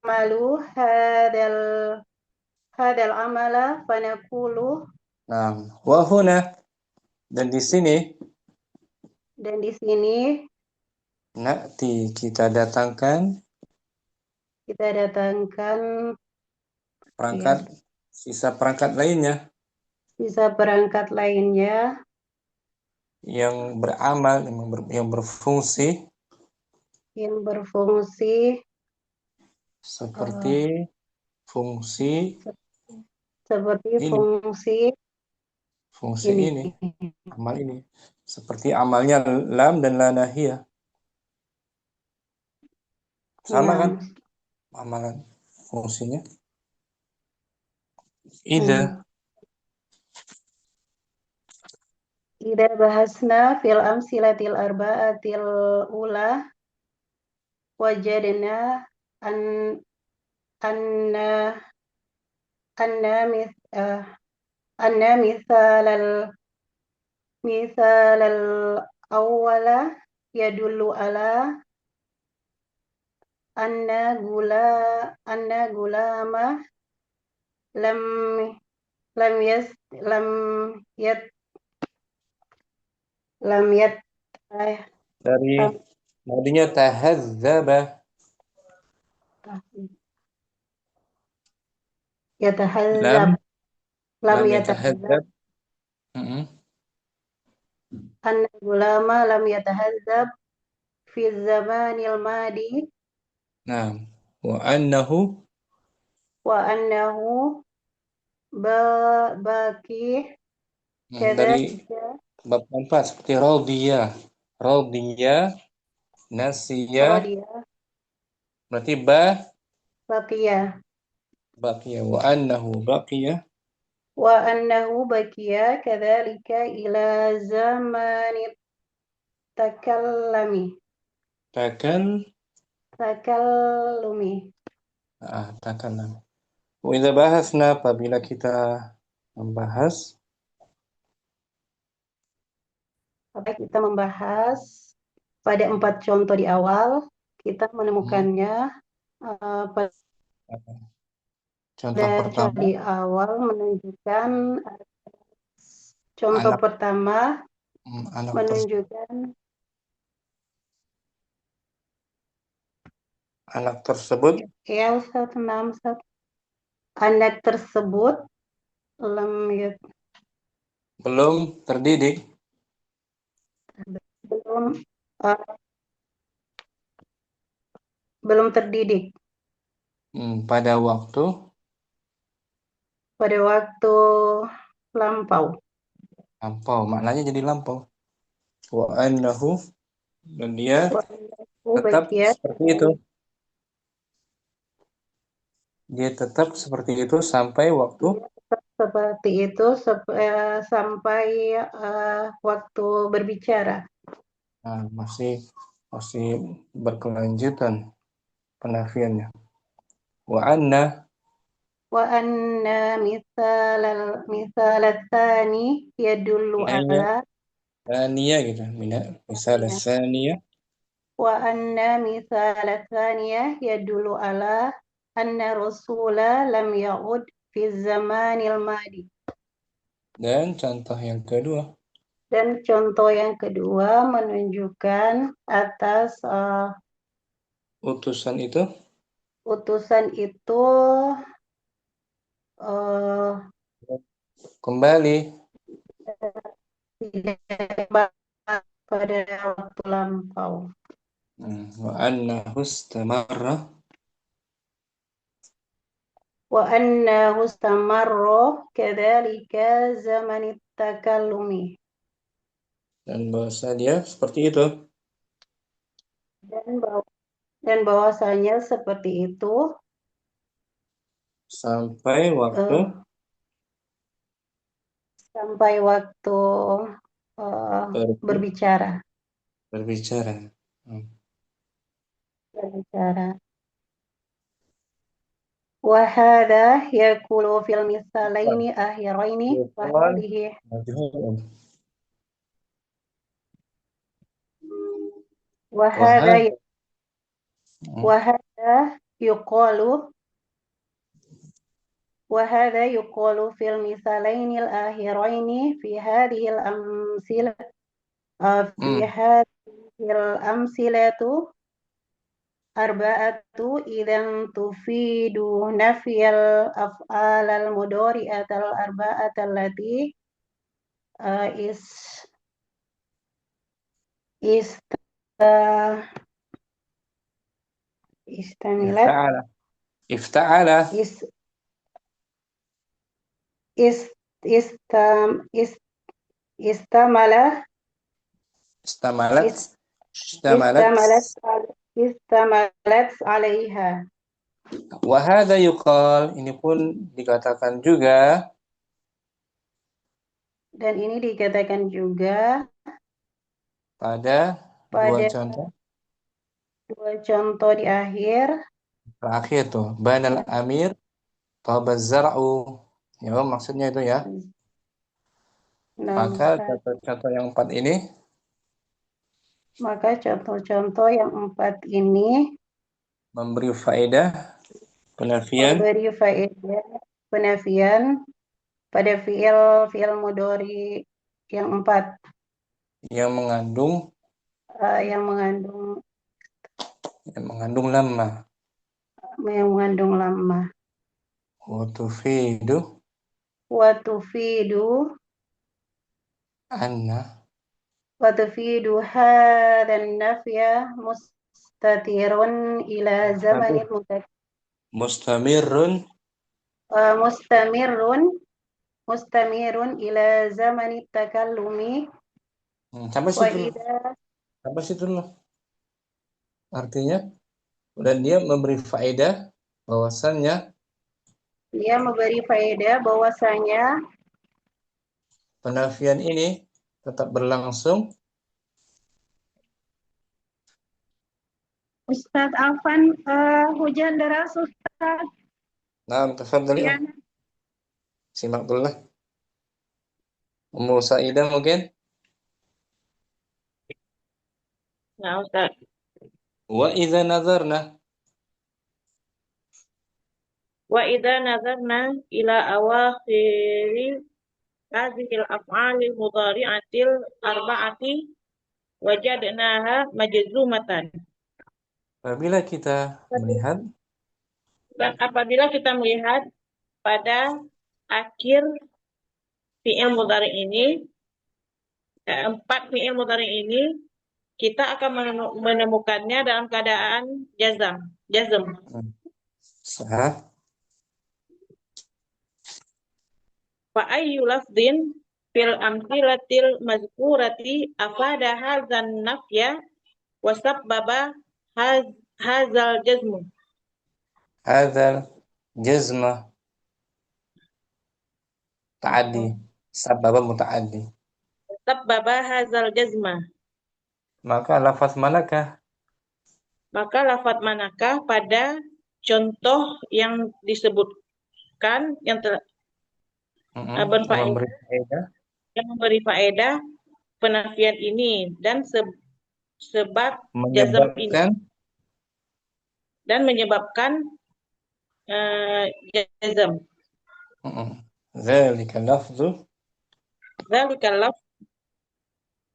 malu hadal amala fanaqulu. Nah, wa huna, dan di sini Dan di sini na'ti, kita datangkan kita datangkan perangkat, sisa perangkat lainnya sisa perangkat lainnya yang beramal, yang berfungsi yang berfungsi seperti fungsi seperti ini, fungsi ini. ini, amal ini, seperti amalnya lam dan la nahiyah. Sama Ya. kan amalan fungsinya. Idza Idza bahasna fil amsilatil arba'atil ula wajadna an anna anna mis anna misalal awwala yadullu ala anna gulama lam lam yas lam yat lam yat dari madinya tahazzaba, yatahazzab lam lam yatahazzab yatahazzab. anna gulama lam yatahazzab fi zamanil madi Nah, wa annahu, baki dari kadzalika bab 4 seperti radiyah, nasiyah, radiya berarti baqiya baqiya, wa annahu baqiya kadzalika ila zamanit takallumi takallam. Wa idza bahasna, apabila kita membahas pada 4 contoh di awal kita menemukannya pada contoh pertama, di awal menunjukkan contoh anak pertama anak menunjukkan tersebut yang 161 anak tersebut belum terdidik belum terdidik pada waktu lampau. Maknanya jadi lampau. Wa annahu, dan dia tetap seperti itu. Dia tetap seperti itu sampai waktu Sampai waktu berbicara. Nah, masih berkelanjutan penafiannya. Wa anna misalat tsani yadullu ala Thaniya gitu. Misal thaniya. wa anna misalat tsaniyah yadullu ala anna rasula lam ya'ud fi zamanil madi. Dan contoh yang kedua menunjukkan atas utusan itu kembali pada waktu lampau. Wa annahu istamarra kadzalika zamanit takallumi. dan bahasa dia seperti itu. Dan bahwasanya seperti itu sampai waktu berbicara. Wa hadza yaqulu fil misalaini akhiraini wa hadhihi wa hadza yuqalu وهذا يقال في المثالين الآخرين في هذه الأمثلة أربعة إذا تفيد نفي الأفعال المضارعة الأربعة التي استعملت افتعل استملت عليها. Wahada yuqal, ini pun dikatakan juga, dan ini dikatakan juga pada dua contoh di akhir. Terakhir tuh, banal amir tabaz zar'u. Ya, maksudnya itu ya. Maka contoh-contoh yang empat ini, contoh-contoh yang empat ini memberi faedah penafian pada fiil mudhari yang empat yang mengandung lamma. Wa tufidu hadzal nafya mustatirun ila zamanin mustamirun ila zamanit takallumi. Sampai situ loh. Artinya, dan dia memberi faedah bahwasannya penafian ini tetap berlangsung. Ustadz Afan, hujan deras Ustadz. Nah, tafadhali. Simak dulu lah. Ummu Saidah mungkin? Nah, Ustaz. Wa idza nazarna ila awakhiri hadhil af'alil mudhari'atil arba'ati wajadnaha majzumatan. Apabila kita melihat pada akhir fi'il mudhari ini, empat fi'il mudhari ini, kita akan menemukannya dalam keadaan jazm. sah. Fa ayyu lafdhin fil amthilatil mazkurati afada hadzan nafya wa sabbaba hadzal jazmu. Hadzal jazma ta'addi, sababa muta'addi. Sabbaba hadzal jazma. Maka lafaz manakah pada contoh yang disebutkan yang memberi faedah penafian ini dan sebab jazm ini dan menyebabkan jazm.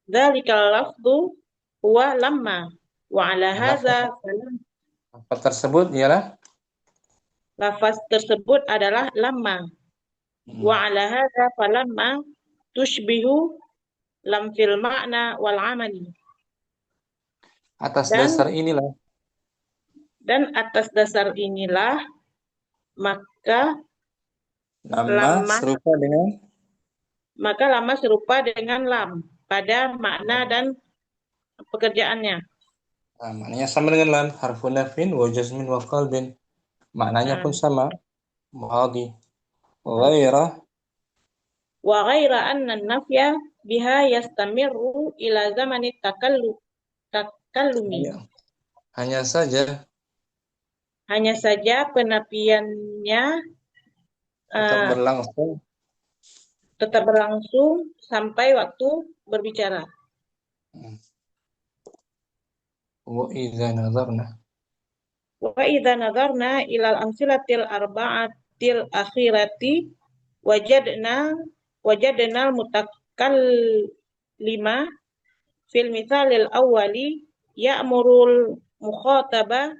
Dzalikal lafzu huwa lamma wa ala hadza lafaz tersebut ialah lafaz tersebut adalah lamma wa ala hadza falamma tushbihu lam fil ma'na wal amali. Atas dasar inilah maka lama serupa dengan lam pada makna dan pekerjaannya. Nah, maknanya sama dengan lam, harfun nafin wa jazmin wa qalbin. Maknanya pun sama. Madhi. Wa ghaira anna nafya biha yastamirru ila zamani takallumi. Hanya saja penafiannya tetap berlangsung sampai waktu berbicara. Wa idza Wa idza nadarna ilal amsilatil arba'atil akhirati wajadna mutakallima fil mithalil awwali ya'murul mukhataba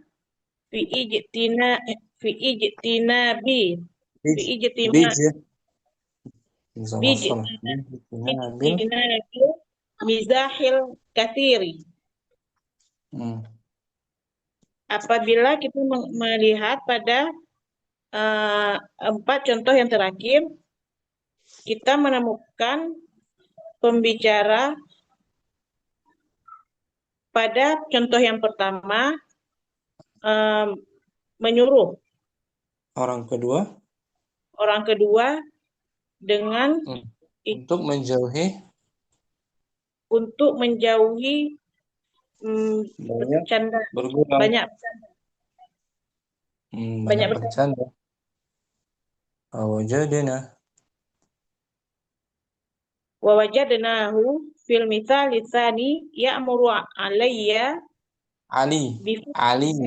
fi ijtinabi mizahil kathiri. Apabila kita melihat pada 4 contoh yang terakhir, kita menemukan pembicara pada contoh yang pertama menyuruh Orang kedua dengan untuk menjauhi bercanda, bergurau, banyak bercanda. Wawajadnahu fil mithali tsani ya'muru alayya aliyan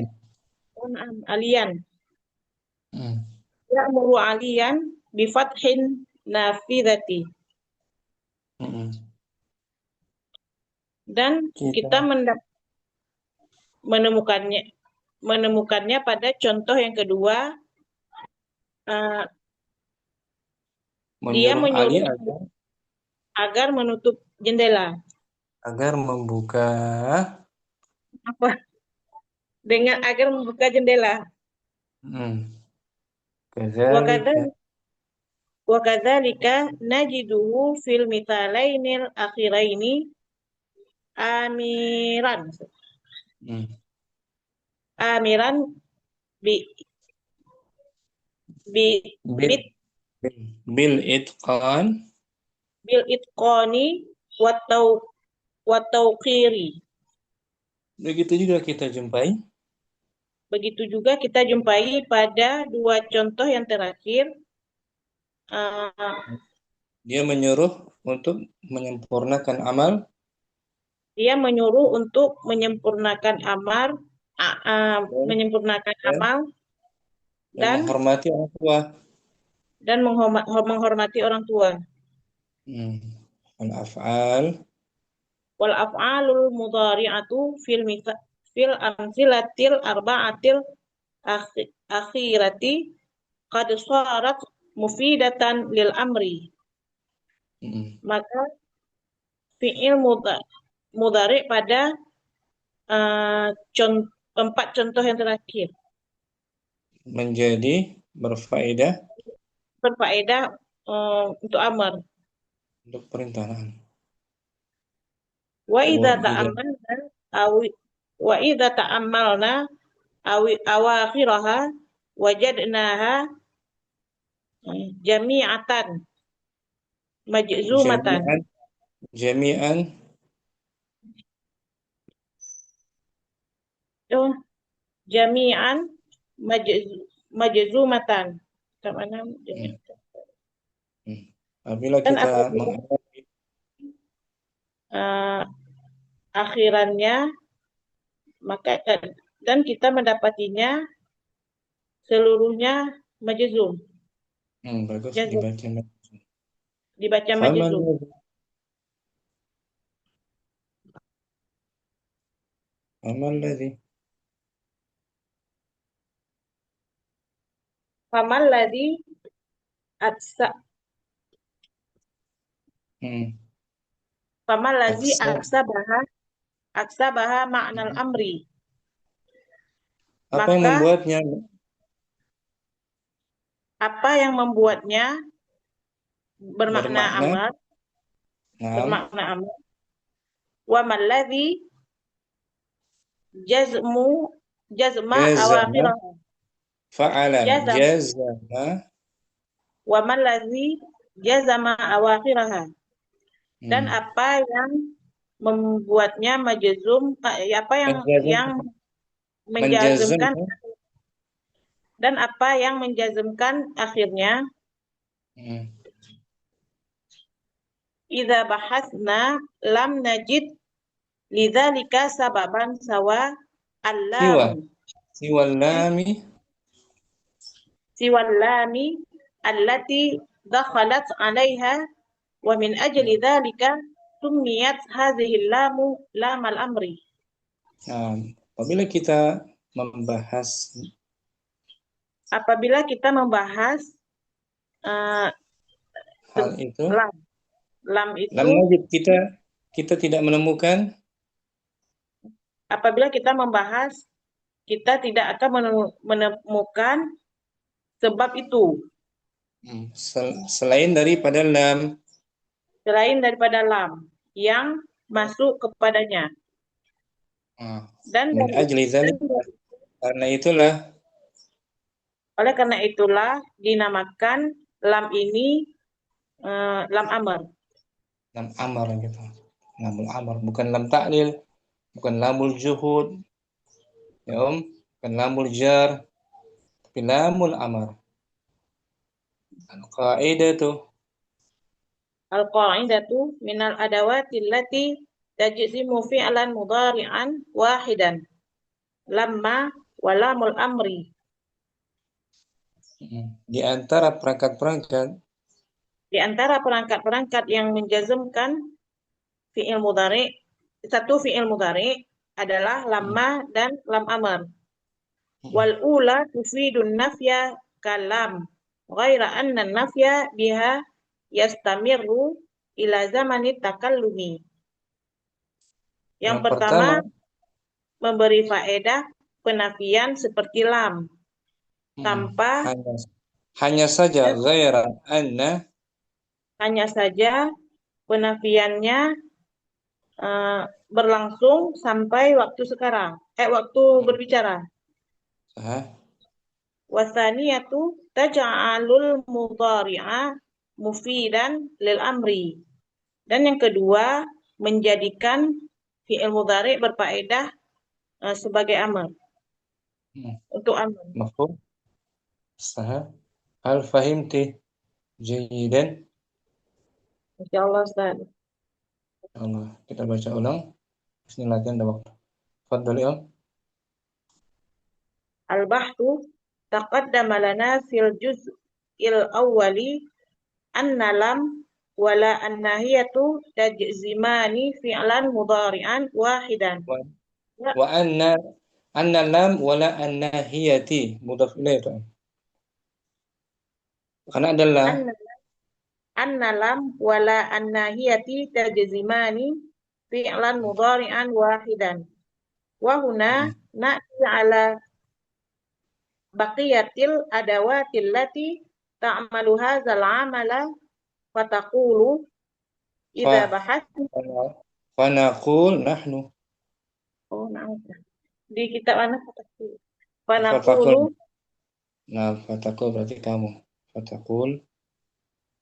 ya'muru aliyan bi fathin nafidhati. Dan kita menemukannya pada contoh yang kedua, dia menyuruh agar menutup jendela, agar membuka jendela. Wa kadzalika najiduhu fil mithalainil akhiraini amiran bil itqani wa tauqiri. Begitu juga kita jumpai pada 2 contoh yang terakhir. Dia menyuruh untuk menyempurnakan amal. Dan menghormati orang tua. Wal af'alul mudhari'atu fil amsilatil arba'atil akhirati qad sarat mufidatan lil amri. Maka fi'il mudhari' pada 4 contoh yang terakhir menjadi berfaedah untuk amar, untuk perintahan. Wa idza ta'ammalna awakhiraha wajadnaha jami'atan majzumatan. Jami'an majzumatan. Apabila kita akhirannya, maka dan kita mendapatinya seluruhnya majzum. Bagus, dibaca majzum. Famal ladzi aksabaha ma'nal amri. Apa yang membuatnya bermakna amar. Wa malladzi jazma awakhiraha. Wa malladzi jazama awakhiraha. Dan apa yang membuatnya majzum, apa yang menjazmkan, dan apa yang menjazmkan akhirnya. Idza bahatsna lam najid lidzalika sababan sawa allahu. siwallami siwallami allati dakhalat 'alaiha wa min ajli dzalika summiyat hadhihi lamu lamal amri. Nah, apabila kita membahas hal itu, lam itu, lam najid kita tidak menemukan. Apabila kita membahas, kita tidak akan menemukan sebab itu. Selain daripada lam. Selain daripada lam yang masuk kepadanya. Dan min ajli dzalika, oleh karena itulah dinamakan lam ini lam amr. Lam amr gitu. Lamul amr, bukan lam ta'lil, bukan lamul juhud. Ya, bukan lamul jar, tapi lamul amr. Al-qa'idatu minal adawati allati tajzimu fi'lan mudhari'an wahidan. Lamma wa lamul amri. Di antara perangkat-perangkat yang menjazmkan fi'il mudhari, satu fi'il mudhari adalah lamma dan lam amr. Wal ula tufidun nafya kalam ghaira anna nafya biha yastamirru ila zamani takallumi. Yang pertama memberi faedah penafian seperti lam tanpa hanya saja ghaira anna, hanya saja penafiannya berlangsung sampai waktu sekarang, waktu berbicara. Wasaniyatu taj'alul mudhari'a mufidan lil amri. Dan yang kedua, menjadikan fi'il mudhari berfaedah sebagai amr. Untuk amr. Mafhum? Sahih. Hal fahimti jayidan? Insyaallah Ustaz. Allah, kita baca ulang. Bismillah, ada waktu. Fadhali Om. Al-bahthu taqaddama lana fil juz'il awwali anna lam wala annahiyatu tajzimani fi'lan mudhari'an wahidan. Wa anna lam wala annahiyati mudhaf ilaih. Karena adalah anna lam wala annahiyati tajzimani fi'lan mudhari'an wahidan. Wa huna na'ti ala baqiyatil adawatil lati ta'malu hadzal 'amala fataqulu idza bahatsna fa naqul nahnu. Oh, na'am. Di kitab mana fataqulu? Fa naqulu. Nah, fataqul berarti kamu. Fataqul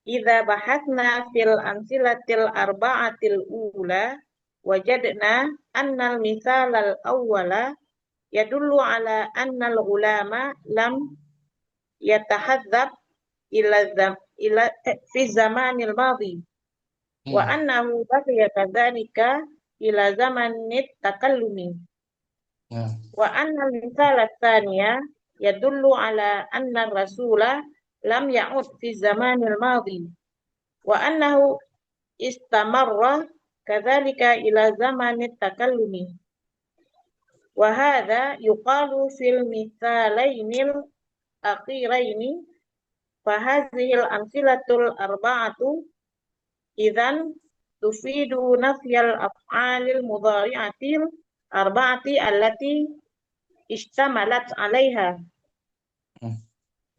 idza bahatsna fil amsilatil arba'atil ula wajadna annal misalal awwala yadullu ala annal ulama lam yatahadzab ila fi zamanil madhi wa annahu baqiya kadzalika ila zamanit takallumi wa annal misal tsaniya yadullu ala anna rasula lam ya'ud fi zamanil madhi wa annahu istamarra kadzalika ila zamanit takallumi. Wa hadza yuqalu fil mithalainil akhiraini fa hadhil amsilatul arba'atu idzan tufidu nafyal af'alil mudhari'atil arba'ati allati istamalat 'alaiha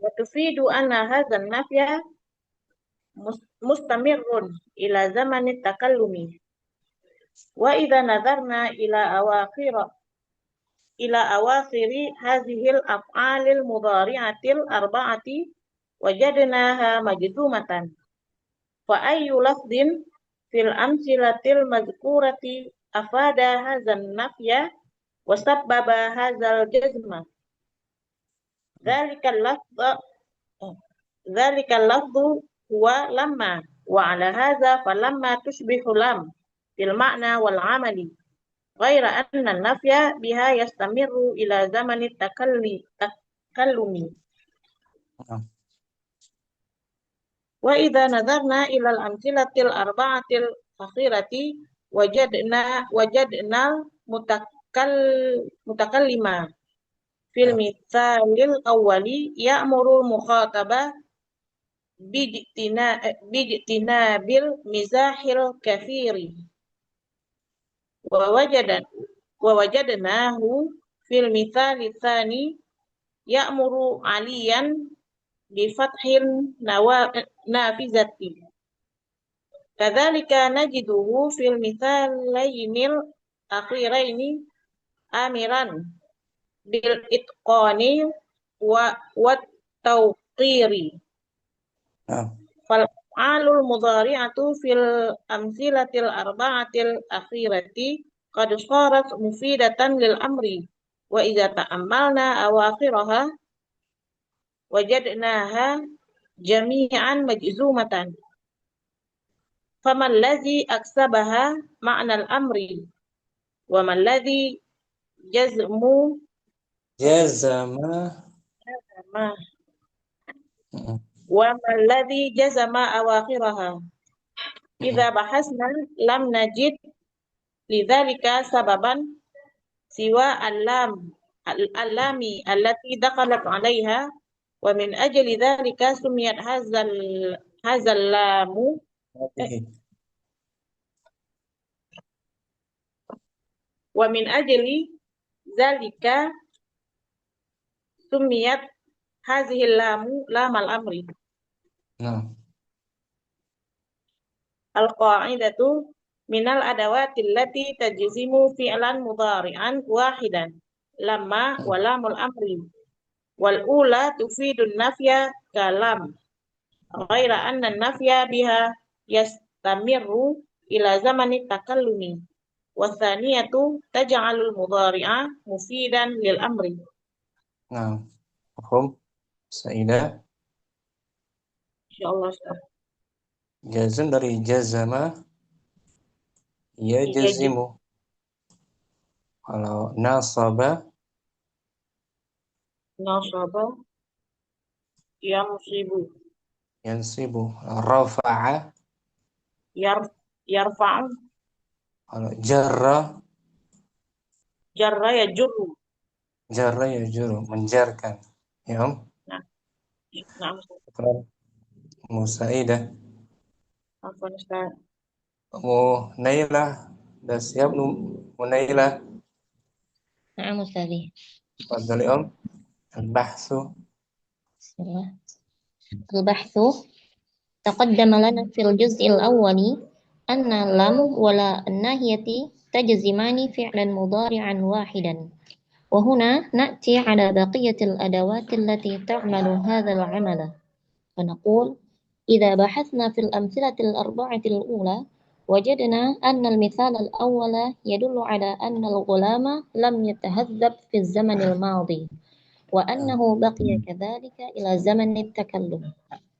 wa tufidu anna hadzal nafya mustamirrun ila zamanit takallumi. Wa idza nadharna ila awakhiri hadhil af'alil mudhari'atil arba'ati wajadnaha majzumatan. Fa ayyu lafdhin fil amsilatil mazkurati afada hadzal nafya wa sabbaba hadzal jazma. Dzalikal lafdhu huwa lamma wa ala hadza falamma tushbihu lam fil ma'na wal 'amali ghaira anna an-nafya biha yastamirru ila zamani takallumi. Wa idza nadarna ila al-amthilatil arba'atil akhirati wajadna mutakallima fil mithalil awwali ya'muru mukhataba bijtinabil mizahil kathiri wa wajadnahu fil mithali tsani ya'muru aliyan bi fathil nafizati. Kadzalika najiduhu fil mithalainil akhiraini amiran bil itqani wa tawqiri. Fal alul mudhari'atu fil amsilatil arba'atil akhirati qad sarat mufidatan lil amri wa idza ta'ammalna awakhiraha wajadnaha jami'an majzumatan. Faman ladzi aksabaha ma'nal amri wa man ladzi jazama wa man ladzi jazama awakhiraha. Idza bahasna lam najid lidzalika sababan siwa al-lami allati dakhalat 'alaiha wa min ajli dzalika sumiyat hadzal lamu wa min ajli dzalika sumiyat hadhihi lamu lamal amri. Al-qa'idatu minal adawati allati tajzimu fi'lan mudhari'an wahidan lamma wa lamul amri wal ula tufidun nafya kalam ghaira anna nafya biha yastamirru ila zamani takallumi wa thaniyatu taj'alul mudhari'a mufidan lil amri. Paham? Saidah? Insyaallah. Jazm dari jazama yajazimu. Kalau nasaba yansibu. Rafa'a yarfa'u. Kalau jarra yajurru. Menjarkan. Ya, Om? Nah. Musaidah. Afwan Ustaz. Nailah, dah siap Nailah? Na'am Ustazi. Fadhali Om. Al-bahsu. Bismillah. Al-bahsu taqaddama lana fil juz'il awwali anna lam wala an-nahiyati tajzimani fi'lan mudhari'an wahidan. Wa huna na'ti 'ala baqiyatil adawati allati ta'malu hadzal 'amala. Fa naqul idza bahathna fil amthilatil arba'atil ula wajadna anna al-mithal al-awwala yadullu 'ala anna al-ghulama lam yatahazzab fi az-zaman al-madi wa annahu baqiya kadzalika ila zaman at-takallum.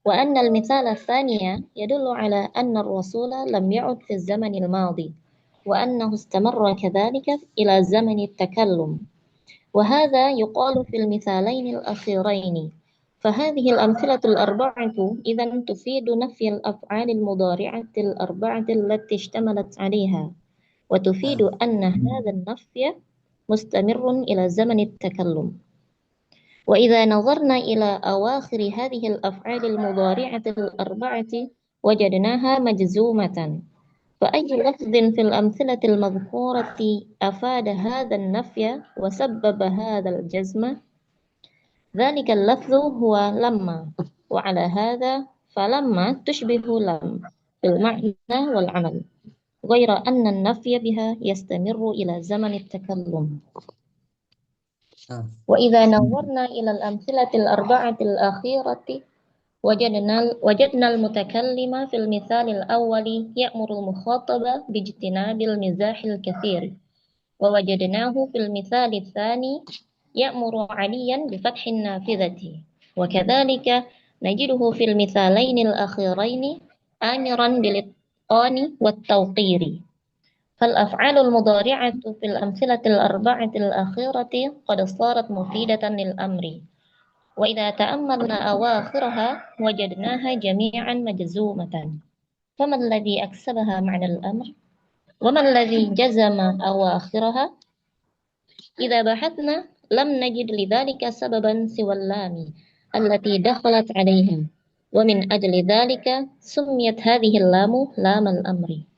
وأن المثال الثاني يدل على أن الرسول لم يعد في الزمن الماضي وأنه استمر كذلك إلى زمن التكلم وهذا يقال في المثالين الأخيرين فهذه الأمثلة الأربعة إذن تفيد نفي الأفعال المضارعة الأربعة التي اشتملت عليها وتفيد أن هذا النفي مستمر إلى زمن التكلم. وإذا نظرنا إلى أواخر هذه الأفعال المضارعة الأربعة وجدناها مجزومة فأي لفظ في الأمثلة المذكورة أفاد هذا النفي وسبب هذا الجزم؟ ذلك اللفظ هو لما وعلى هذا فلما تشبه لم في المعنى والعمل غير أن النفي بها يستمر إلى زمن التكلم. وإذا نظرنا إلى الأمثلة الأربعة الأخيرة وجدنا المتكلم في المثال الأول يأمر المخاطب باجتناب المزاح الكثير ووجدناه في المثال الثاني يأمر عليا بفتح النافذة وكذلك نجده في المثالين الأخيرين آمرا بالإتقان والتوقير فالأفعال المضارعة في الأمثلة الأربعة الأخيرة قد صارت مفيدة للأمر، وإذا تأملنا أواخرها وجدناها جميعا مجزومة، فما الذي أكسبها معنى الأمر؟ وما الذي جزم أواخرها؟ إذا بحثنا لم نجد لذلك سببا سوى اللام التي دخلت عليها، ومن أجل ذلك سميت هذه اللام لام الأمر.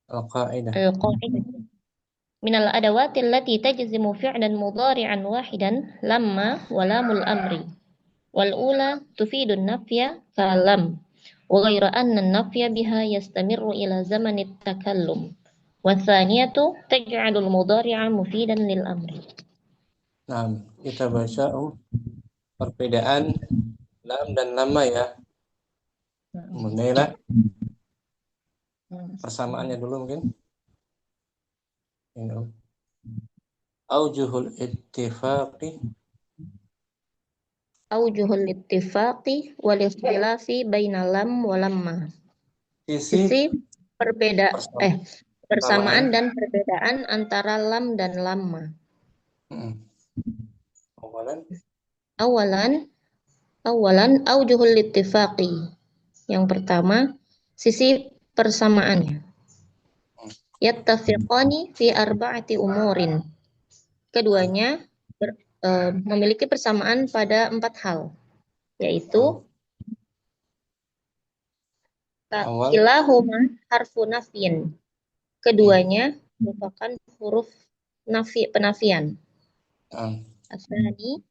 القاعدة القاعدة من الأدوات التي تجزم فعلا مضارعا واحدا لما ولام الأمر، والأولى تفيد النفي كلم، وغير أن النفي بها يستمر إلى زمن التكلم، والثانية تجعل المضارع مفيدا للأمر. Nah, kita baca perbedaan lam dan lama ya. Menilai persamaannya dulu mungkin. Ini. Aujuhul ittifaqi Aujuhul ittifaqi wal ikhtilafi baina lam wa lamma. sisi Persamaan dan perbedaan antara lam dan lamma. Awalan aujuhul ittifaqi. Yang pertama, sisi persamaannya. Yattafiqani fi arba'ati umurin. Keduanya memiliki persamaan pada 4 hal, yaitu kilahuma harfu nafyin. Keduanya merupakan huruf penafian. Asani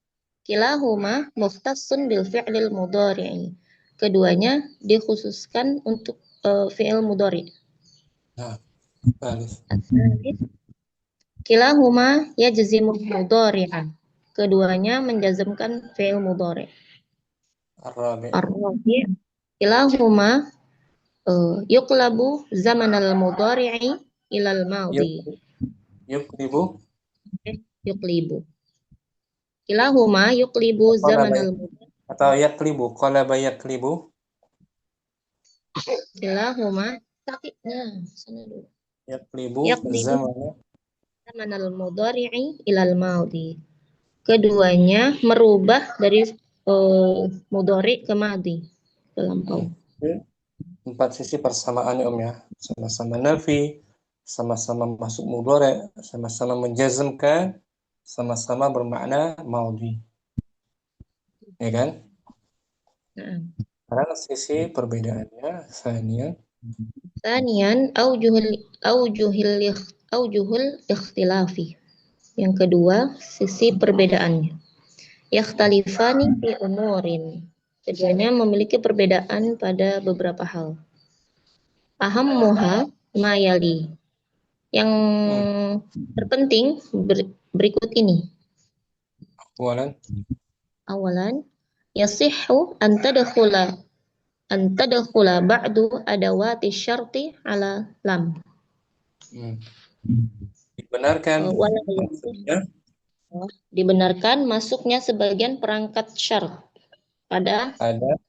kilahuma mukhtassun bil fi'lil mudhari'i. Keduanya dikhususkan untuk fi'il mudhari'. Asani kilahuma yajzimu mudhari'an. Keduanya menjazmkan fi'il mudhari'. Ar-rabi' kilahuma yuqlabu zamanal mudhari'i ilal madhi. Yuqlibu. Kilahuma yuqlibu zamanal mudhari'. Atau yaqlibu, qalaba yaqlibu. Kilahuma takitnya sana dulu. Yaqlibu zamanal mudhari'i ilal madhi. Keduanya merubah dari mudhari' ke madhi, ke lampau. 4 sisi persamaan Om ya. Sama-sama nafi, sama-sama masuk mudhari', sama-sama menjazmkan, sama-sama bermakna maudhi. Ya kan? Sekarang sisi perbedaannya Sanian aujuhul ikhtilafi. Yang kedua, sisi perbedaannya. Yakhtalifani fi umurin. Keduanya memiliki perbedaan pada beberapa hal. Ahammuha ma yali. Yang terpenting berikut ini. Awalan yasihhu an tadkhula ba'du adawati syarti ala lam. Dibenarkan masuknya sebagian perangkat syarat pada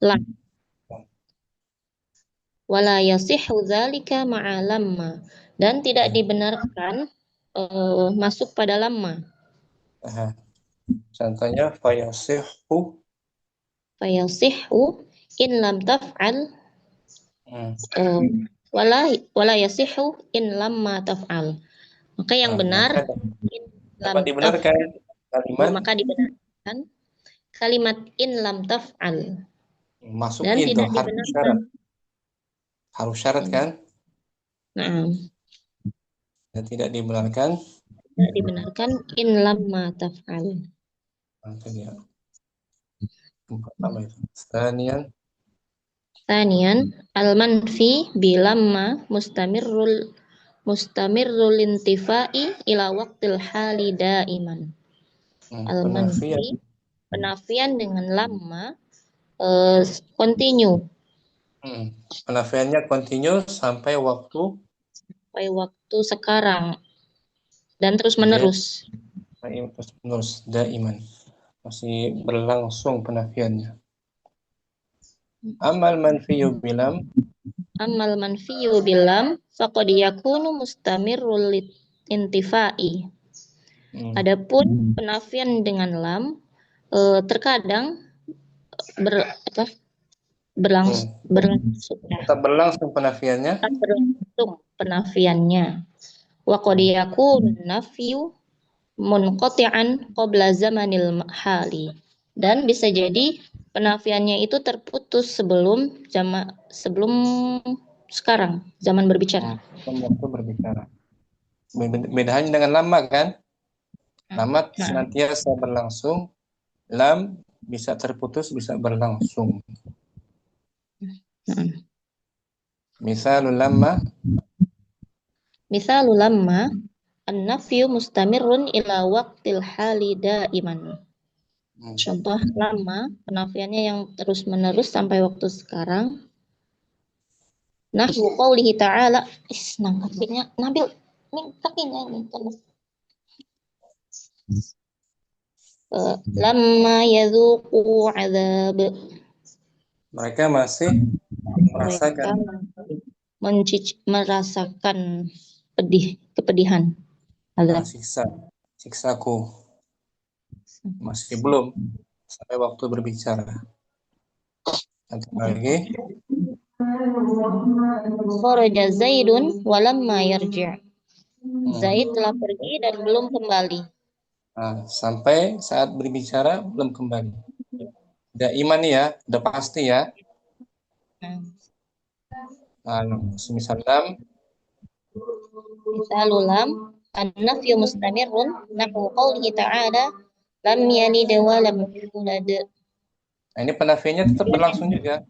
lam. Wala yasihhu dzalika ma'a lamma, dan tidak dibenarkan masuk pada lamma. Contohnya fayasihhu in lam taf'al wala yasihhu in lamma taf'al. Maka yang benar maka dibenarkan kalimat in lam taf'al. Masuk dan itu tidak dibenarkan. Harus syarat kan? Dan tidak dibenarkan. Tidak dibenarkan in lamma taf'al. Itu dia. Pertama itu. Tsaniyan al-manfi bi lamma mustamirrul intifai ila waqtil hali daiman. Al-manfi penafian dengan lamma continue. Penafiannya continue sampai waktu sekarang dan terus menerus. Terus menerus daiman. Masih berlangsung penafiannya. Amal manfiyu bilam. Amal manfiyu bilam faqad yakunu mustamirrul intifai. Adapun penafian dengan lam terkadang berlangsung Tetap berlangsung penafiannya. Wa qad yakunu nafyu munqati'an qabla zamanil hali. Dan bisa jadi penafiannya itu terputus sebelum sekarang, zaman berbicara. Waktu berbicara. Bedanya dengan lama kan? Lama senantiasa berlangsung, lam bisa terputus, bisa berlangsung. Misalul lamma an-nafyu mustamirrun ila waqtil hali daiman. Contoh lama, penafiannya yang terus-menerus sampai waktu sekarang. Nahwu qaulihi ta'ala, kakinya Nabil, ini kakinya ini terus. Lamma yadzuqu azab. Mereka masih merasakan kepedihan. Azab. Siksaku. Masih belum sampai waktu berbicara. Nanti lagi. Kharaja Zaidun walamma yarji'. Zaid telah pergi dan belum kembali. Sampai saat berbicara belum kembali. Udah iman ya, udah pasti ya. Misalnya Misalulam an-nafyu mustamirrun nahwu qaulihi ta'ala lam yalid wa lam yulad. Ini penafiannya tetap berlangsung juga.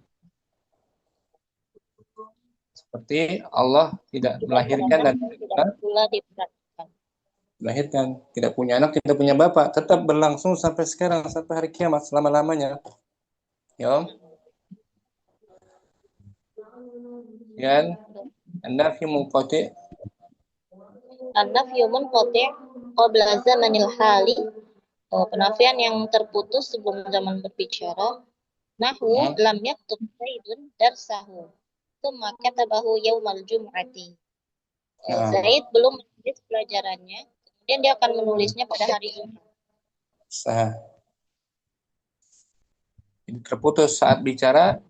Seperti Allah tidak melahirkan dan melahirkan, tidak punya anak, tidak punya bapak, tetap berlangsung sampai sekarang, sampai hari kiamat, selama-lamanya. Ya. Dan an-nafyu munqati' qabla zamanil hali. Penafian yang terputus sebelum zaman berbicara. Nahwu lam yaktub Zaidun darsahu tsumma katabahu yaumal jum'ati. Zaid belum menulis pelajarannya, kemudian dia akan menulisnya pada hari Jumat. Terputus saat bicara,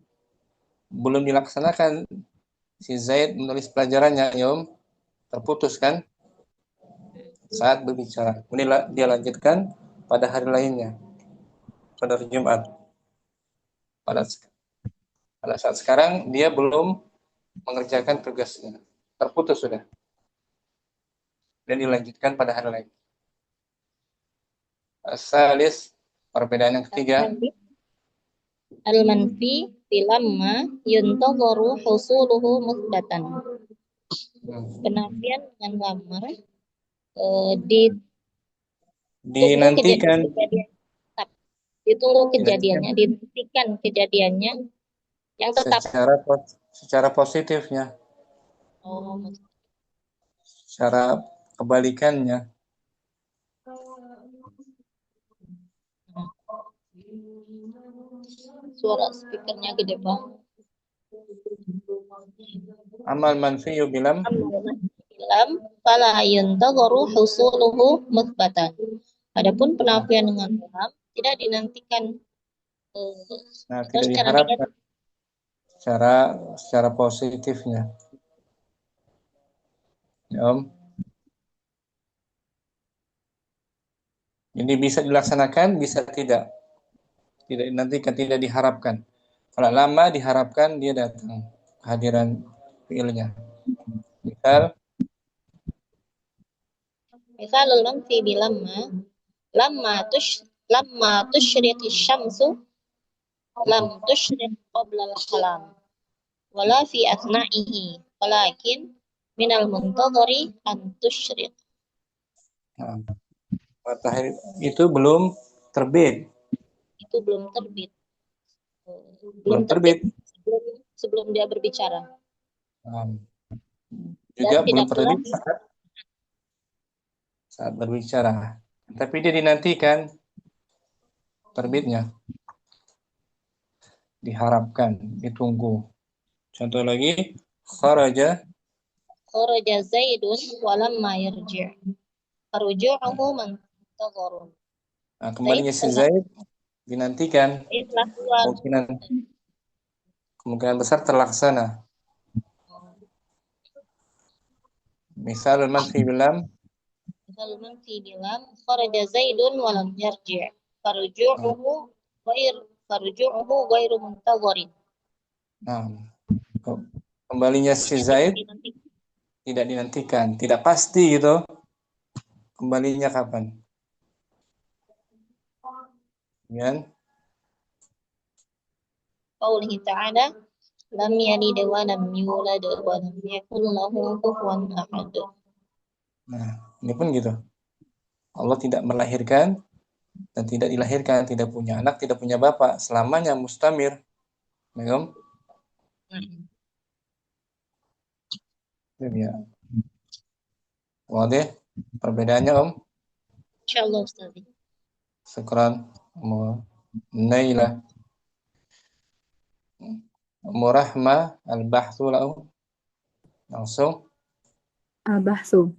belum dilaksanakan si Zaid menulis pelajarannya, Yom. Terputus kan? Saat berbicara. Kemudian dia lanjutkan pada hari lainnya, pada hari Jumat. Pada saat sekarang dia belum mengerjakan tugasnya, terputus sudah, dan dilanjutkan pada hari lain. Salis, perbedaan yang ketiga. Al-manfi bilamma yuntadharu husuluhu musbatan. Penafian dengan lamar dinantikan. Ditunggu kejadiannya, dinantikan kejadiannya yang tetap. Secara positifnya. Secara kebalikannya. Suara speakernya gede banget. Amal manfiyu bilam fala yuntadharu husuluhu musbatan. Adapun penafian dengan lam tidak dinantikan tidak diharapkan secara positifnya. Ya, Om. Ini bisa dilaksanakan, bisa tidak. Tidak dinantikan, tidak diharapkan. Kalau lama diharapkan dia datang kehadiran fiilnya. Misalul manfi bilamma lamma tusyriqi syamsu lam tusyriq qabla al-kalam wala fi asna'ihi walakin minal muntadhari an tusyriq. Matahari itu belum terbit. Belum terbit. Sebelum dia berbicara. Juga belum terbit saat berbicara. Tapi dia dinantikan terbitnya. diharapkan, ditunggu. Contoh lagi, kharaja. Kharaja Zaidun walamma yarji'. Farju'uhu mantadharun. Nah, Zaid kembalinya si telah Zaid dinantikan, keluar. kemungkinan besar terlaksana. Misal manfi bilam. Misal manfi bilam kharaja Zaidun walam yarji'. Farju'uhu ghairu muntadharin. Nah, kembalinya si Zaid tidak dinantikan, tidak pasti gitu. Kembalinya kapan? Ya. Qaulihi ta'ala lam yalid wa lam yulad wa lam yakul lahu kufuwan ahad. Nah, ini pun gitu. Allah tidak melahirkan dan tidak dilahirkan, tidak punya anak, tidak punya bapak, selamanya mustamir. Ya, ya. Wadah perbedaannya Om? Insyaallah Ustaz. Syukran. Naila. Murahma al-bahthu lahu. Langsung. Al-bahsu.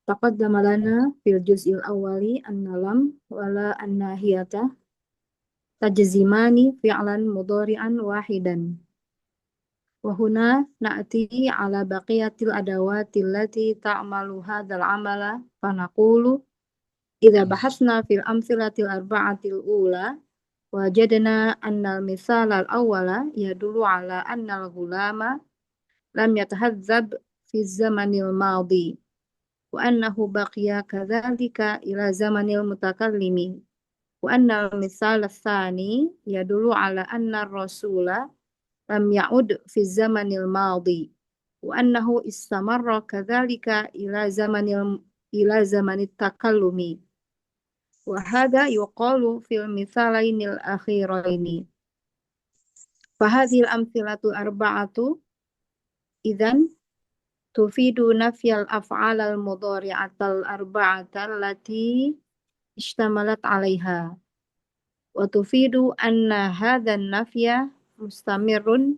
Taqaddama lana fil juz'il awwali anna lam wala an-nahiyata tajzimani fi'lan mudhari'an wahidan. Wa huna na'ti ala baqiyatil adawati allati ta'malu hadzal amala fa naqulu idza bahasna fil amsilatil arba'atil ula wajadna anna al-misal al-awwala yadullu ala anna al-ghulama lam yatahazzab fi zamanil madi wa annahu baqiya kadzalika ila zamanil mutakallimi wa anna al-misal ats-tsani yadullu ala anna ar-rasula lam ya'ud fi zamanil madi wa annahu istamarra kadzalika ila zamanit takallumi wa hadha yuqalu fil mithalainil akhiraini fa hadhil amthilatu arba'atu idzan tufidu nafyal af'alal mudhari'atal arba'atal lati ishtamalat 'alaiha wa tufidu anna hadzan nafya mustamirrun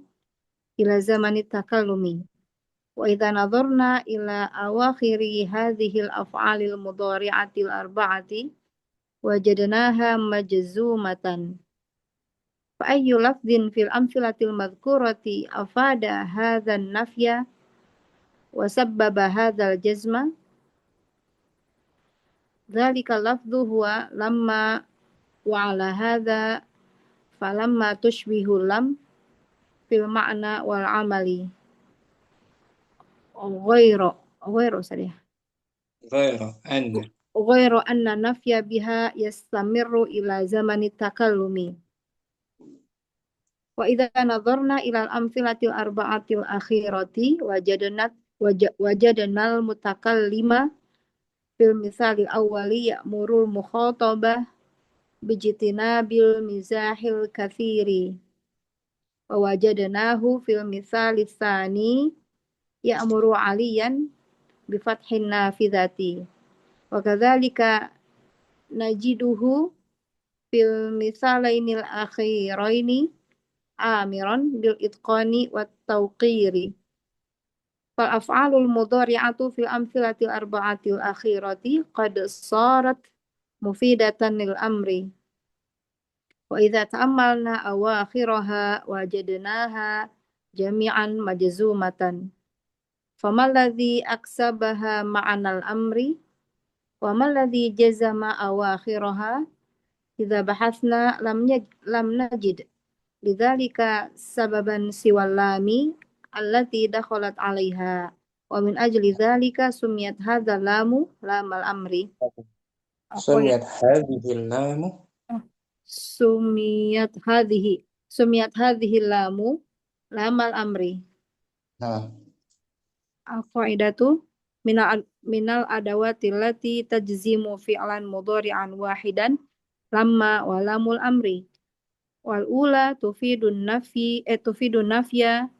ila zamanit takallumi wa idza nadharna ila awakhiri hadhil af'alil mudhari'atil arba'ati wajadnaha majzumatan fa ayyu lafdhin fil amthilatil madhkurati afada hadzan nafya wa sabbaba hadzal jazma dzalika lafdhu huwa lamma wa ala hadza falamma tushbihu lam fil ma'na wal amali ghairu anna nafya biha yastamirru ila zamani takallumi wa idza nadharna ila al-amthilatil arba'atil akhirati wajadnal mutakallima fil misalil awwali ya'murul mukhatabah bijtinabil mizahil katsiri wa wajadnahu fil misalis tsani ya'muru 'aliyan bi fathin nafidhati wa kadzalika najiduhu fil misalainil akhiraini amiran bil itqani wat tawqiri fal af'alul mudhari'atu fil amthilatil arba'atil akhirati qad sarat mufidatan lil amri wa idza ta'ammalna awakhiraha wajadnaha jami'an majzumatan famal ladzi aksabaha ma'anal amri wa mal ladzi jazama awakhiraha idza bahasna lam najid lidzalika sababan siwal lami allati dakhalat 'alaiha wa min ajli dzalika sumiyat hadzal lamu lamal amri Sumiyat hadhil lamu sumiyat hadhihi lamu lamal amri. Nah, Al-qaidatu minal adawati allati tajzimu fi'lan mudhari'an wahidan lamma wa lamul amri. Wal ula tufidun nafya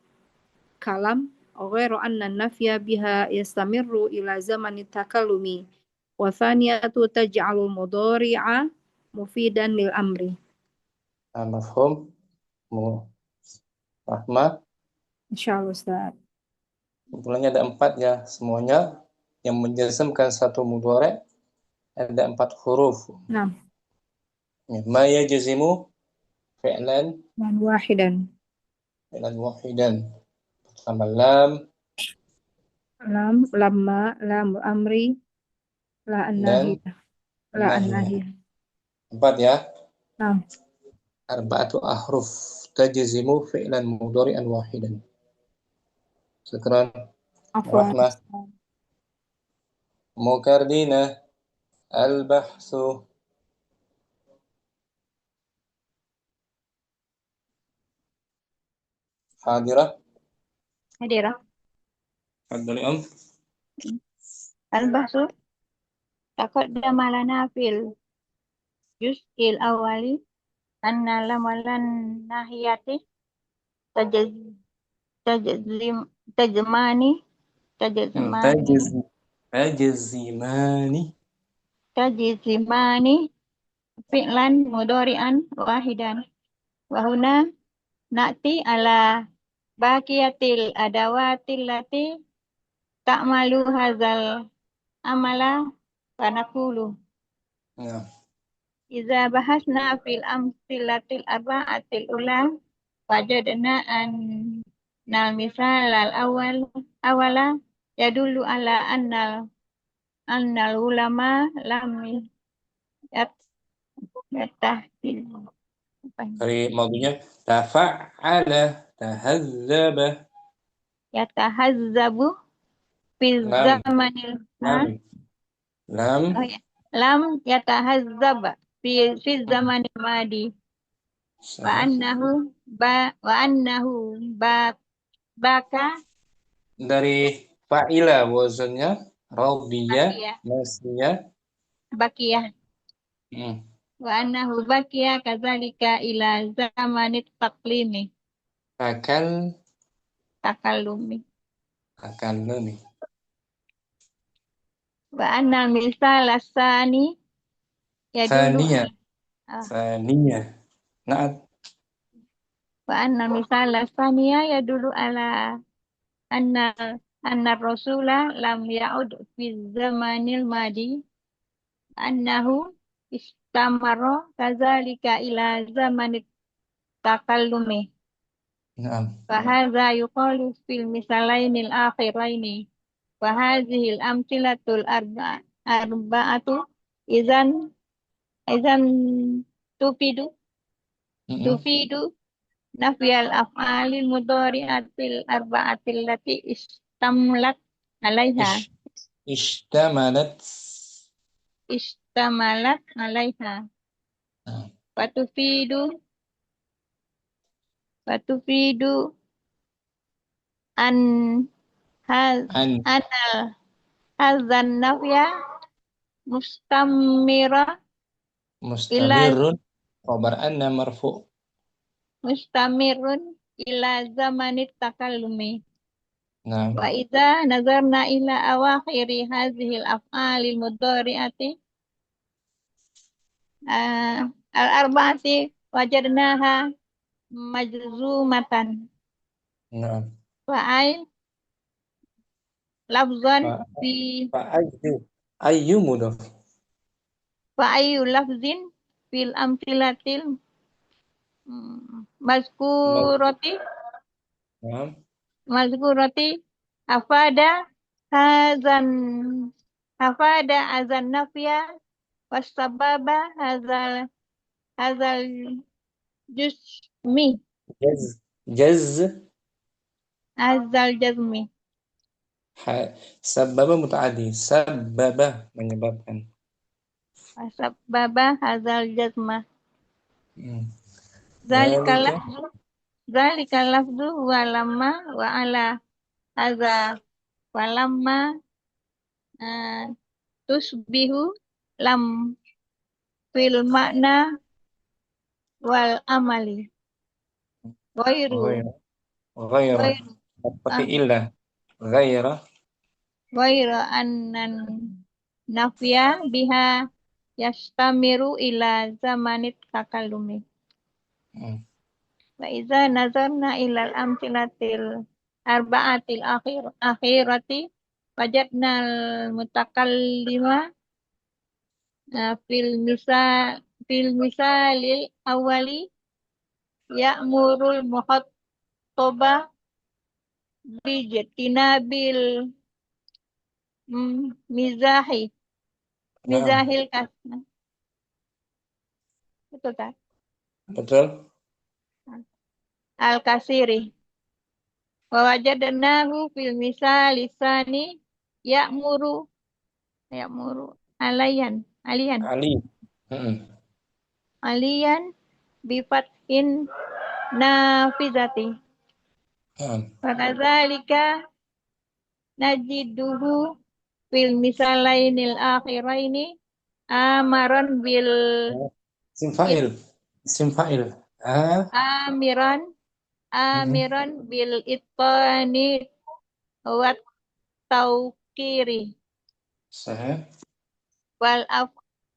kalam ghairu anna nafya biha yastamirru ila zamani takallumi wa thaniyatu taj'alul mudhari'a mufidan lil amri. mafhum. Rahmah. Insyaallah Ustaz. Kebetulannya ada 4 ya. Semuanya yang menjazmkan satu mudhari' ada 4 huruf. Nah, Ma yajzimu fi'lan man wahidan. wahidan. Pertama lam Lam, lamma, lam amri, la dan annahiyah. La nahiyah. annahiyah. 4 ya. Nah, Arba'atu ahruf tajzimu fi'lan mudhari'an wahidan. Syukran. afwan. Rahmah. Mukardina al-bahsu. Hadirah. Hadirah. Fadhali Al-bahsu taqaddama lana fil juz'il awali anna lamalan nahiyati tajaz- tajzimani tajzimani tajzimani fi'lan mudhari'an wahidan wa huna na'ti ala baqiyatil adawatil lati ta'malu hadzal amala wa naqulu Ya. idza bahasna fil amsilatil arba'atil ula wajadna an nal misal al awala yadullu ala annal ulama lam yatahil Dari madunya tafa'ala tahazzaba yatahazzabu fi lam zamanil lam lam lam yatahazzaba fi zamanil madi wa salah. annahu baka Dari fa'ila wazannya radiyah bakiyah nasiyah. bakiyah Hmm. wa annahu bakiyah kadzalika ila zamanit taklimi Akan takallumi lebih wa annal misal asani yadulu Saniyah ah, Saniyah Nah, wa annal misal asaniya yadulu ala anna anna rasula lam ya'ud fi zamanil madi annahu istamaro kadzalika ila zamanit takallumi na'am. wa hadza yuqalu fil misalainil akhiraini wa hadhil amsilatul arba'atu idzan idzan tufidu tufidu nafyal af'alil mudhari'atil arba'atil lati istamlat alaiha Ishtamalat istamalat alaiha Nah, Watufidu an an anal hazan nafya mustamira ila mustamirun khabar anna marfu. mustamirun ila zamanit takallumi Nah, wa idza nazarna ila awakhiri hadhil af'alil mudhari'ati al-arba'ati wajadnaha majzumatan nah. wa ay lafzan Fa fi fa ayyu mudhaf. wa ayu lafzin fil amsilatil mazkurati Nah, mazkurati afada hazan afada azan nafya wasababa hazal juzmi jaz jaz hazal jazmi sababa mutaaddi sababa menyebabkan. wasababa hazal jazma Hmm. zalikal Zalika lafzu zalikal lafzu walamma wa ala haza walamma tusbihu lam fil makna wal amali ghairu ghaira ghaira ghairu pakai illah ghaira. ghairu annan nafya biha yastamiru ila zamanit takallumi Hmm. Wa idza nazarna ilal amtilatil arba'atil akhirati wajadnal mutakallima fil misalil awali ya'murul muhattaba bijtinabil Naam. mizahil kasna. Betul tak? Betul. Al-kasiri. Wa wajadnahu fil misalisani ya'muru aliyan Ali. Mm-mm. bifathin nafizati. Naam. Wa kadzalika najiduhu fil misalainil akhiraini amaran bil Isim fa'il. Isim fa'il. amiran bil itqani wa tauqiri Sahih. wal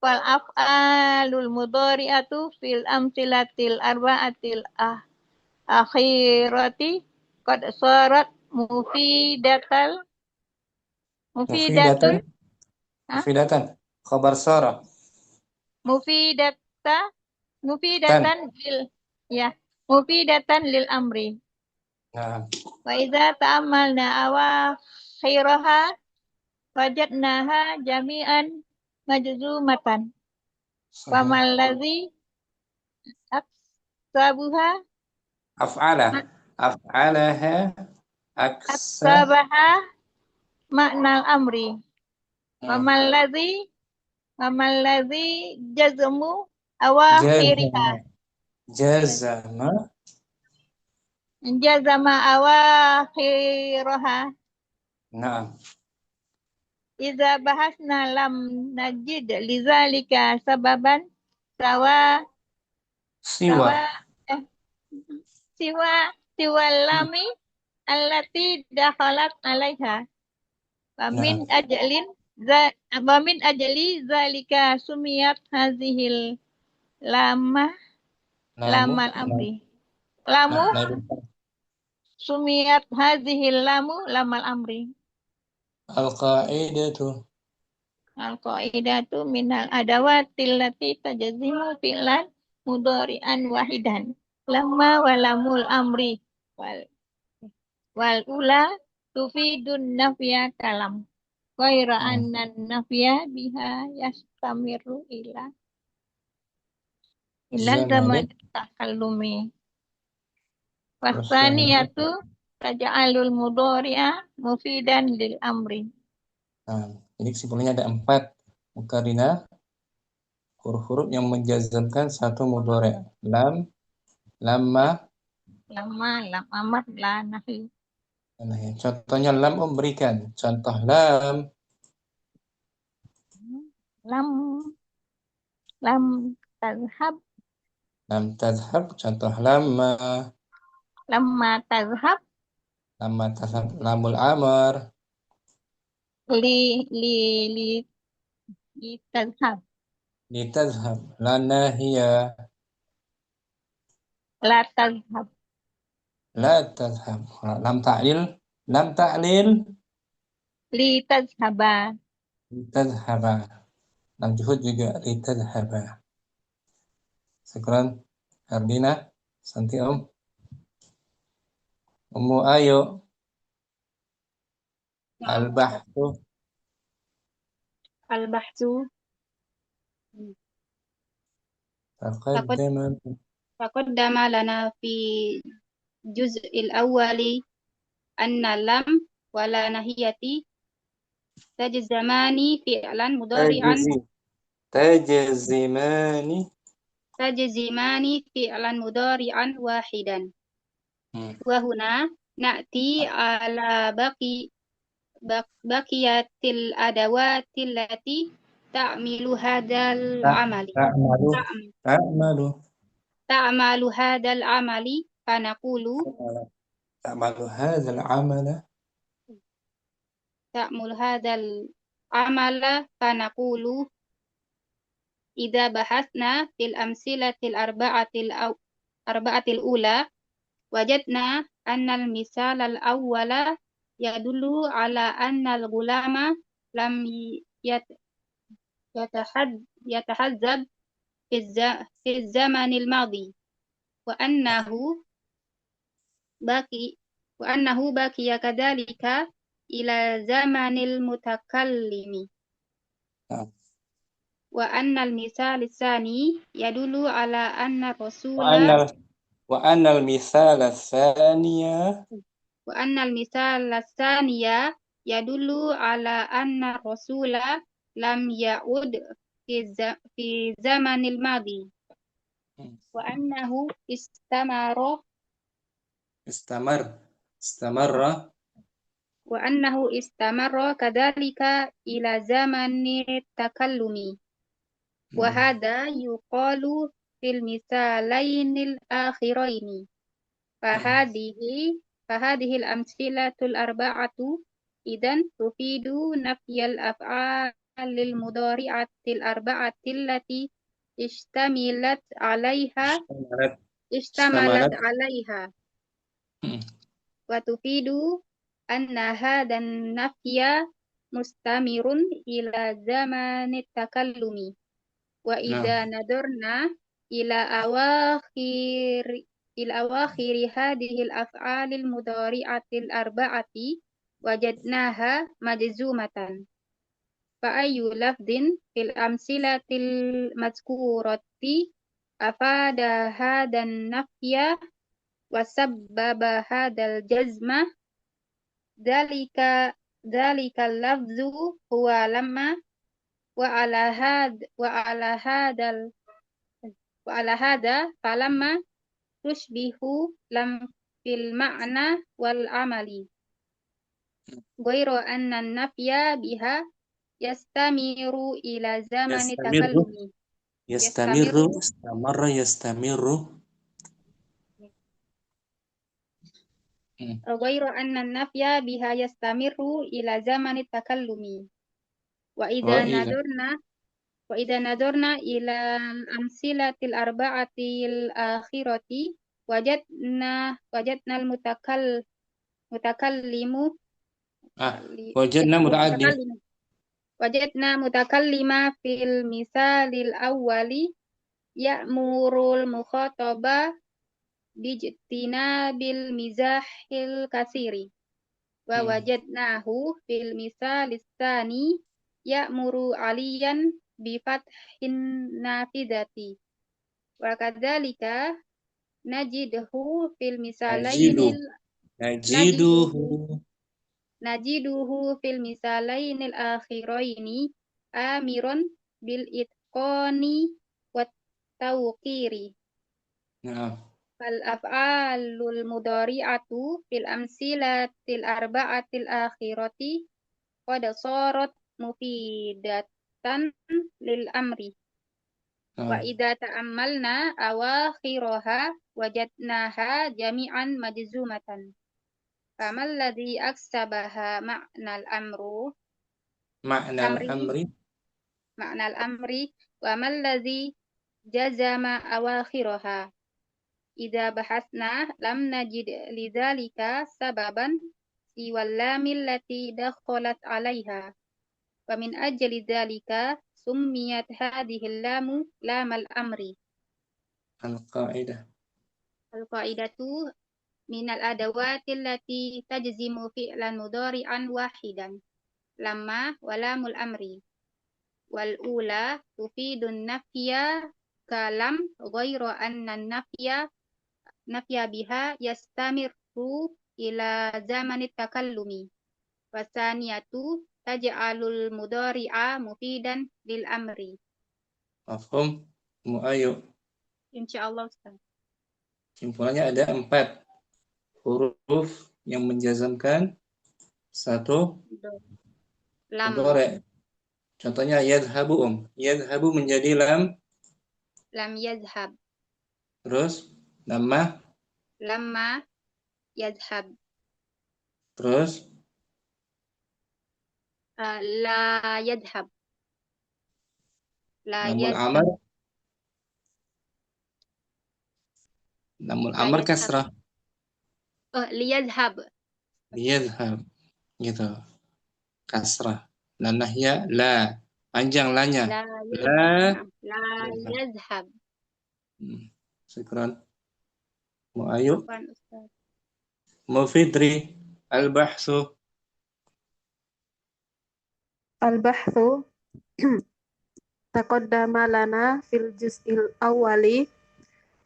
af'alul mudhari'atu fil amtilatil arba'atil akhirati qad sarat mufidatun Mufidatan. ha? Mufidatan. Khabar sara. mufidatan lil amri. Naam. Wa idza ta'ammalna awakhiraha wajadnaha jami'an majzumatan. Wa Sahih. mal ladzi aksabuha Af'alaha. Aksa. aksabaha maknal amri. Wa Naam. mal ladzi jazmu awakhiriha. Jazama. Jazama awakhiraha. Naam. Idza bahasna lam najid lidzalika sababan sawa Siwa. siwa lami allati dakhalat alaiha wa min ajli zalika sumiyat hazihil lamal amri lamu sumiyat hazihil lamal amri. Al-qa'idatu. Al-qaidatu minal adawatil lati tajazimu fi'lan mudhari'an wahidan lamma walamul amri wal ula tufidun nafya kalam ghaira annan nafya biha yastamiru ilal zaman takallumi wasaniyatu taj'alul mudhari'a mufidan lil amri. Nah, jadi kesimpulannya ada 4 mukarrinah, huruf-huruf yang menjazamkan satu mudhari'. Lam, lamma, lam amat, la nahi. Contohnya lam memberikan. Contoh lam. Lam tazhab. Lam tazhab. Contoh lamma. Lamma tazhab. Lamma tazhab. Lamul amar. Li tazhab. Li tazhab. La nahiya. La tazhab. La tazhab. Lam ta'lil. Lam ta'lil. Li tazhaba. Li tazhaba. Lam juhud juga li tazhaba. Syukran. Ardina. Santi Ummu Ayo. Al-bahtu. Taqaddama lana fi juz'il awwali anna lam wala nahiyati tajzamani fi'lan mudhari'an tajzimani fi'lan mudhari'an wahidan. Wa huna na'ti ala baqiyatil adawatil lati ta'milu hadal amali. Ta'malu hadal amali fanaqulu ta'malu hadzal amala. Ta'mul hadal amala fanaqulu idza bahasna fil amsilatil arba'atil ula wajadna annal misal al-awwala yadullu ala annal gulama lam yatahazzab fi zamanil madi wa annahu baqiya kadhalika ila zamanil mutakallimi Nah. wa annal misal tsani yadullu ala anna Wa annal misal tsaniya wa annal misal tsaniya yadullu ala anna rasula lam ya'ud fi zamanil madi wa annahu istamarra wa annahu istamarra kadhalika ila zamani takallumi wa hadha yuqalu fil misalainil akhiraini fahadihi al-amsilatul arba'atu idan tufidu nafyal af'alil mudhari'atil arba'atil lati istamalat 'alaiha wa tufidu anna hadan nafya mustamirun ila zamanit takallumi wa idza nadarna ila awakhir hadhihi al-af'alil mudhari'atil arba'ati wajadnaha majzumatan fa ayyu lafdhin fil amsilatil mazkurati afada hadan nafya wa sabbaba hadal jazma dalika lafzu huwa lamma wa ala hada falamma tushbihu lam fil ma'na wal amali ghairu anna nafya biha yastamiru ila zamani takallumi istamarra yastamiru ghairu anna nafya biha yastamiru ila zamani takallumi wa idza nadarna ila amsilatil arba'atil akhirati wajadna mutakallimu wajadna mutakallima fil misalil awwali ya'murul mukhataba bijtinabil mizahil kasiri wa wajadnahu fil misalis tsani ya'muru aliyan bi fathin nafidati wa kadzalika najiduhu fil misalainil akhiraini amiron bil itqani wat tawqiri fal af'alul mudhari'atu fil amsilatil arba'atil akhirati qad sarat mufidatan lil amri wa idza ta'ammalna awakhiraha wajadnaha jami'an majzumatan famal ladzi aksabaha ma'nal amri wa mal ladzi jazama awakhiraha idza bahasna lam najid lidzalika sababan siwal lamil lati dakhalat 'alaiha wa min ajli dzalika summiyat hadhihi lamu lamal amri al-qa'idatu minal adawati allati tajzimu fi'lan mudhari'an wahidan lamma wa lamul amri wal ula tufidun nafya kalam ghairu anna nafya biha yastamiru ila zamanit takallumi wasaniyatu taj'alul mudhari'a mufidan lil amri. Mafhum? Ayo. Insyaallah Ustaz. Simpulannya ada 4 huruf yang menjazamkan 1 lam. Contohnya yadhabu yadhabu menjadi lam yadhhab. Terus lamma yadhhab. Terus la yadhhab. Lamul amr kasrah. liyadhhab. Liyadhhab. Gitu. Kasrah. Dan nahya la. Panjang lanya. La La yadhhab. La yadhhab. yadhhab. Syukran. Ayo. Afwan, Ustaz. Mufidri. Al-bahsu. Al-bahthu taqaddama lana fil juz'il awwali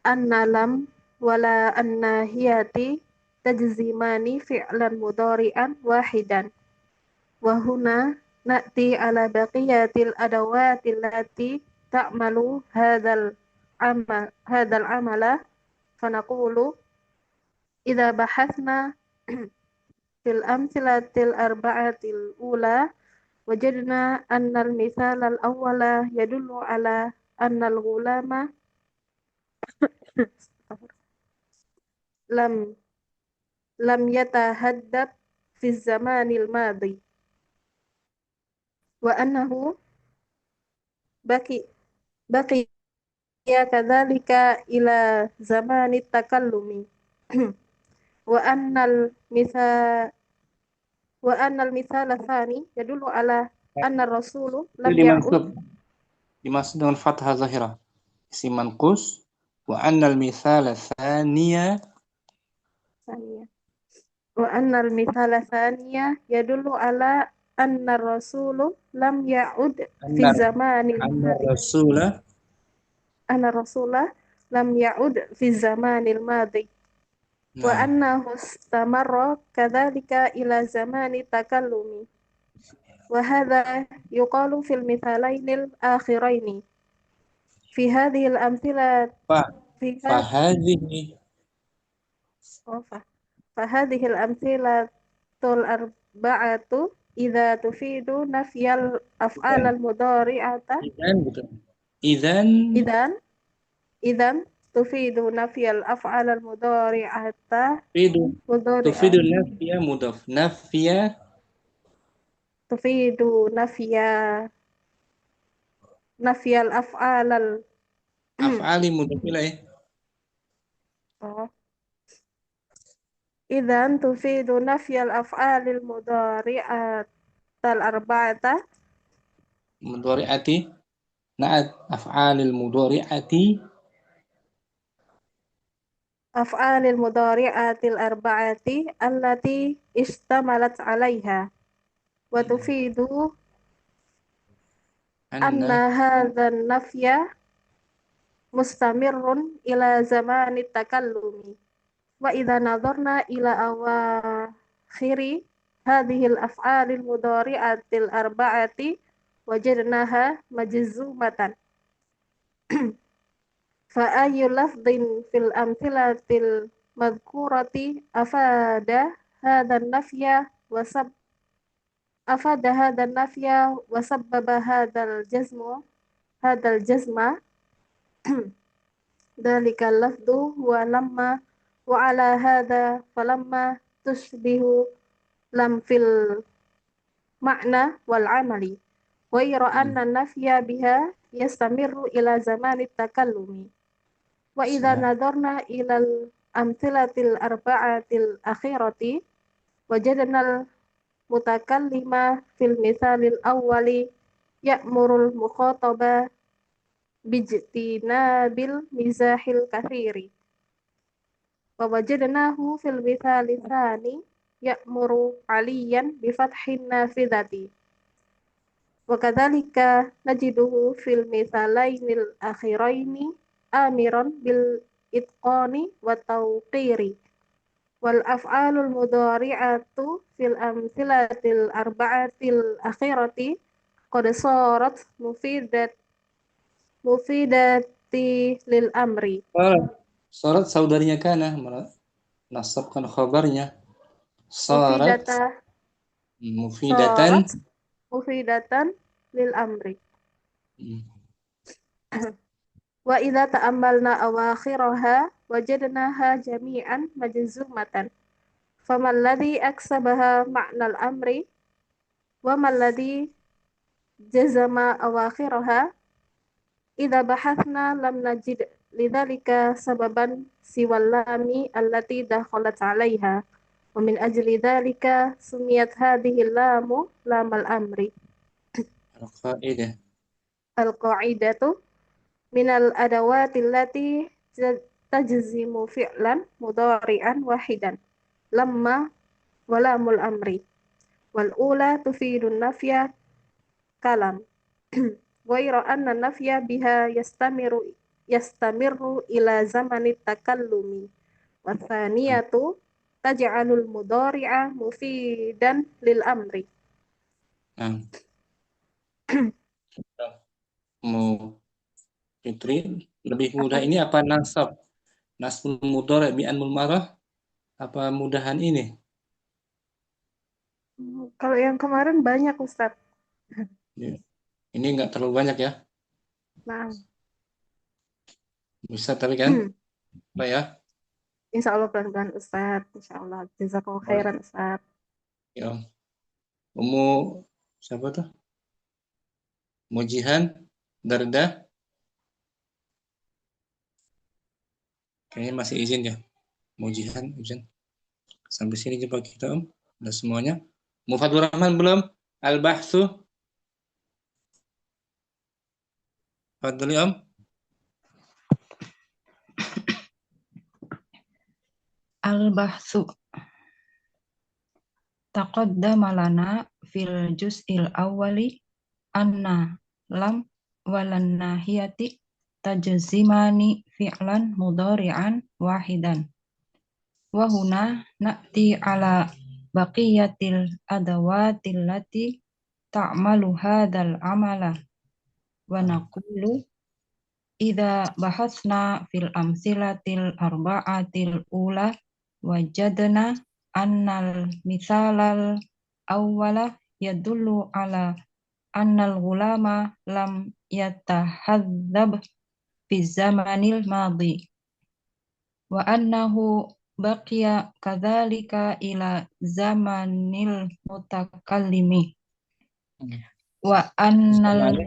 anna lam wala annahiyati tajzimani fi'lan mudhari'an wahidan wa huna na'ti ala baqiyatil adawati allati ta'malu hadzal amala fanaqulu idza bahathna fil amsilatil arba'atil ula wajadna annal mithalal awwala yadullu ala annal ghulama lam yatahaddab fi zamanil madi wa annahu baki ya kadzalika ila zamanit takallumi wa annal mithala tsani yadullu ala anna rasulu lam ya'ud dimaksud dengan fathah zahirah isim manqus wa annal mithala tsaniya yadullu ala anna rasulu lam ya'ud fi zamanil madi wa annahu istamarra kadzalika ila zamani takallumi wa hadha yuqalu fil mithalainil akhiraini fi hadhil amthilat fahadhil amthilatul arba'atu idza tufidu nafyal af'al al mudhari'ata idzan tufidu nafyal af'al al mudhari'ata tufidu nafya mudhaf tufidu nafyal af'al al af'ali mudhaf ilaih idzan tufidu nafyal af'alil mudhari'atal arba'ata mudhari'ati na'at af'alil mudhari'atil arba'ati allati istamalat 'alaiha wa tufidu anna hadzal nafya mustamirrun ila zamanit takallumi wa idza nadharna ila awakhiri hadhil af'alil mudhari'atil arba'ati wajadnaha majzumatan fa ayyu lafdhin fil amthilatil madhkurati afada hadan nafya wa sabbaba hadal jazma dalikal lafdu wa lamma wa ala hadha falamma tushbihu lam fil ma'na wal amali wa yara anna nafya biha yastamirru ila zamanit takallumi wa idza nadarna ilal amthilatil arba'atil akhirati wajadnal mutakallima fil mithalil awwali ya'murul mukhataba bijtinabil mizahil kathiri wa wajadnahu fil mithali tsani ya'muru aliyan bi fathin nafidati wa kadzalika najiduhu fil mithalainil akhiraini amiran bil itqani wa tawqiri wal af'alul mudhari'atu fil amthilatil arba'atil akhirati qad sarat mufidati lil amri. Sarat saudarinya kana nasabkan khabarnya sarat mufidatan lil amri. Wa idza ta'ammalna awakhiraha wajadnaha jami'an majzumatan faman ladzi aksabaha ma'nal amri wa man ladzi jazama awakhiraha idza bahathna lam najid lidzalika sababan siwal lami allati dakhalat 'alaiha wa min ajli dzalika sumiyat hadhihi lamu lamal amri. Al-qaidah. Al-qa'idatu minal adawati allati tajzimu fi'lan mudhari'an wahidan lamma walamul amri wal ula tufidun nafya kalam ghaira anna nafya biha yastamirru ila zamani takallumi wa thaniyatu taj'alul mudhari'a mufidan lil amri. Nah, mau Fitri, lebih mudah ini apa nasab? Nasbul mudhari' bi anmul marah apa mudahan ini? Kalau yang kemarin banyak Ustadz. Ya. Ini enggak terlalu banyak ya. Nah, Bisa tapi kan? Apa ya? insya Allah pelan-pelan Ustadz. Insya Allah. Jazakallahu khairan Ustadz. Ya. Siapa tuh? Mujihan, Darda. Kayaknya masih izin ya. Mujihan, izin. Sampai sini jumpa kita Udah semuanya. Mufadur Rahman belum? Al-Bahsu. Fadli Al-Bahsu. Taqaddama lana fil juz'il awwali anna lam walan nahiyati tajzimani fi'lan mudhari'an wahidan. Wa huna na'ti ala baqiyatil adawatil lati ta'malu hadzal amala wa naqulu idza bahasna fil amsilatil arba'atil ula wajadna annal misalal awwala yadullu ala annal ghulama lam yatahadzab fi zamanil madhi wa annahu baqiya kadzalika ila zamanil mutakallimi wa annal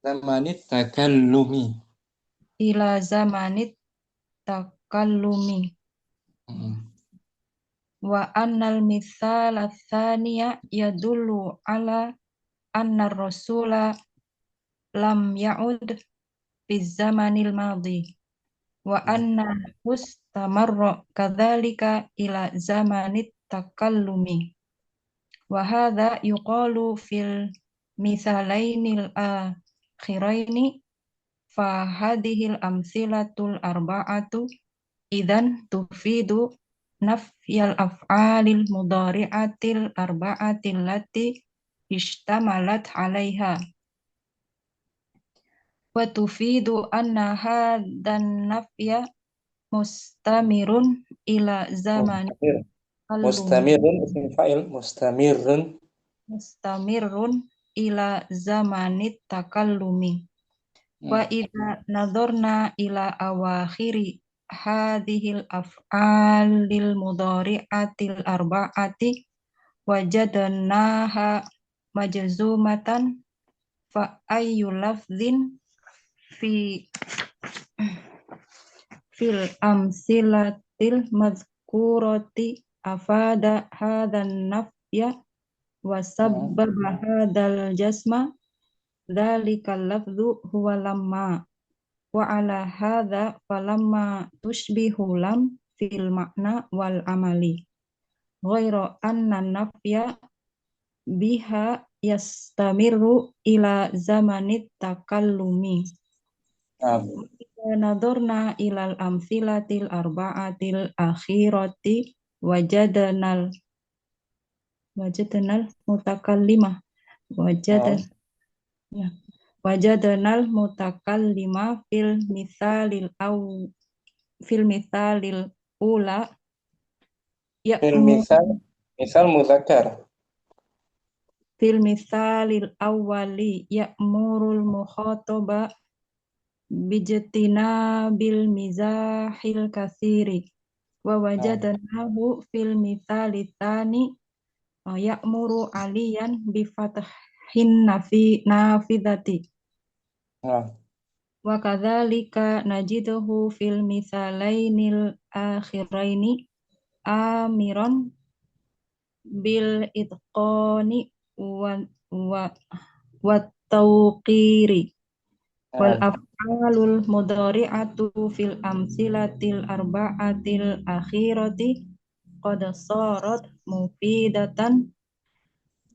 zamanit takallumi ila zamanit takallumi wa annal misal tsaniya yadullu ala anna rasula lam ya'ud fi zamanil madhi wa anna mustamarra kadzalika ila zamanit takallumi wa hadza yuqalu fil misalainil akhiraini fa hadhil amsilatul arba'atu idzan tufidu nafyal af'alil mudhari'atil arba'atil lati ishtamalat 'alaiha wa tufidu anna hadan nafya mustamirun ila zaman mustamirun ism fa'il mustamirun ila zamanit takallumi wa idza nadharna ila awakhiri hadhil af'alil mudhari'atil arba'ati wajadnaha majzumatan fa ayyu lafzin fil amsilatil mazkurati afada hadan nafya wa sabbaba hadal jasma dzalikal lafzu huwa lamma wa ala hadza falamma tushbihu lam fil makna wal amali ghairu anna nafya biha yastamirru ila zamanit takallumi nadorna ilal amsilatil arba'atil akhirati wajadnal mutakallimah wajadnal mutakallima fil misalil ula misal mudzakkar fil misalil awwali ya'murul mukhataba bijtina bil mizahil katsiri wa wajadnahu fil misali tsani ya'muru aliyan bi fathin nafidati Wa kadzalika najiduhu fil mithalainil akhiraini amiron bil itqani wa wa tauqiri wal af'alul mudhari'atu fil amsilatil arba'atil akhirati qad sarat mufidatan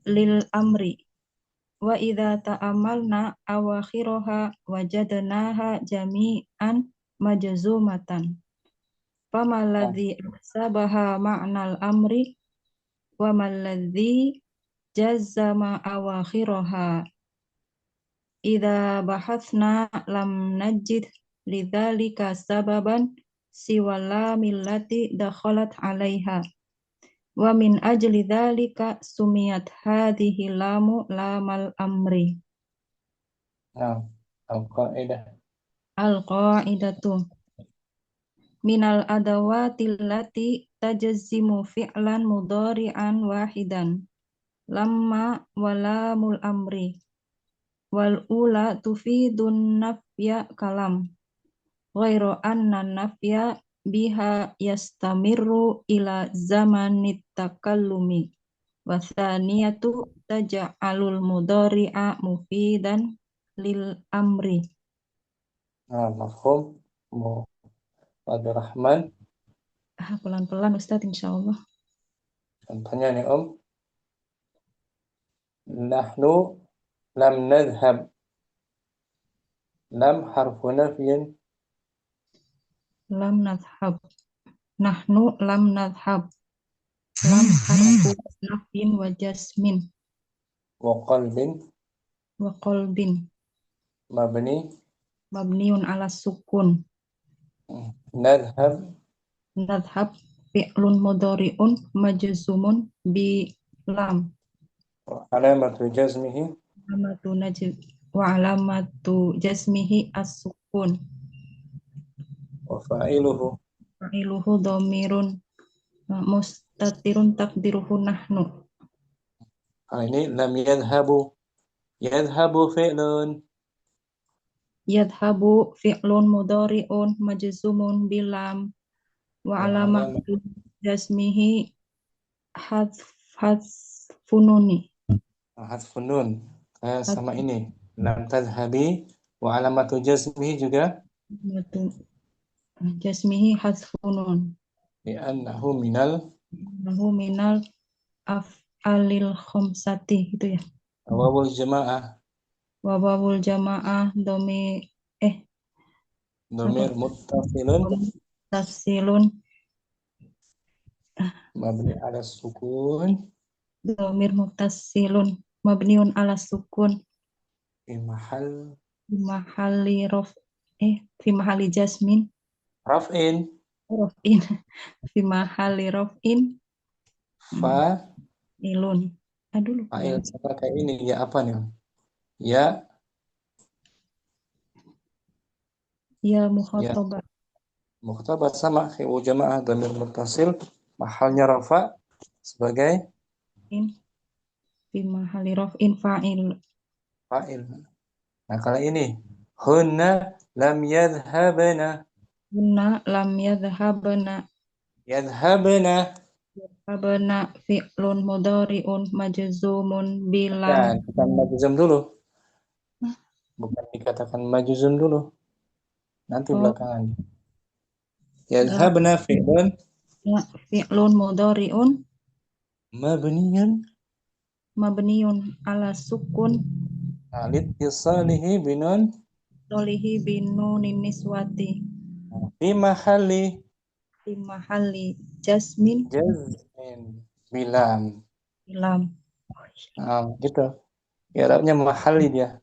lil amri wa idza ta'amalna awakhiraha wajadnaha jami'an majzumatan fama alladhi ahsabaha ma'nal amri wa mal ladzi jazzama awakhiraha idza bahatsna lam najid lidzalika sababan siwala millati dakhalat 'alaiha wa min ajli dzalika sumiyat hadhihi lamu lamal amri. Nah, al-qaidah. Al-qa'idatu minal adawatil lati tajazzimu fi'lan mudhari'an wahidan lamma walamul amri wal ula tufidun nafya kalam ghairu anna nafya biha yastamirru ila zamanit takallumi wa thaniyatu taj'alul mudhari'a mufidan lil amri. Nah, mafhum. Mu Abdurrahman. Pelan-pelan Ustaz insyaallah. Contohnya nih Om. Nahnu lam nadhhab. Lam harfu nafyin. Lam nadhhab. Nahnu lam nadhhab. Lam harfu nafyin wa jasmin Wa qalbin. wa qalbin Mabni. mabniun ala sukun. Nadhhab. Nadhhab fi'lun mudhari'un majzumun bi lam Alamatu jazmihi. alamatu jasmihi as-sukun. Wa fa'iluhu. Fa'iluhu dhamirun mustatirun taqdiruhu nahnu. Ini lam yadhhabu. Yadhhabu fi'lun. Yadhabu fi'lun mudhari'un majzumun bilam wa alamatu jasmihi hadfununi. Hadfun nun. Sama ini. Lam tadhhabi. Wa alamatu jazmihi juga. Jasmihi hadfunun. Li'annahu minal. Lahu minal af'alil khamsati itu ya. Wawul jamaah. Wawul jamaah domir muttasilun mabni ala sukun domir muttasilun mabniun ala sukun fi mahalli fi mahalli jasmin raf'in fi mahalli raf'in ilun. Aduh lupa. Fa'il sama kayak ini ya apa nih? Ya mukhatabah. Mukhatabah sama khiwu jamaah dhamir muttasil mahalnya rafa sebagai fi mahalli raf'in fa'il. Nah, kalau ini hunna lam yadhhabna. Hunna lam yadhhabna. Yadhhabna Fi'lun mudhari'un majzumun bilam. Bukan majzum dulu. Bukan dikatakan majzum dulu. Nanti belakangan. Yadhhabna fi'lun mudhari'un mabniyun ala sukun litisalihi binun niswati fi mahalli jasmin bilam. Gitu. I'rabnya mahalli dia.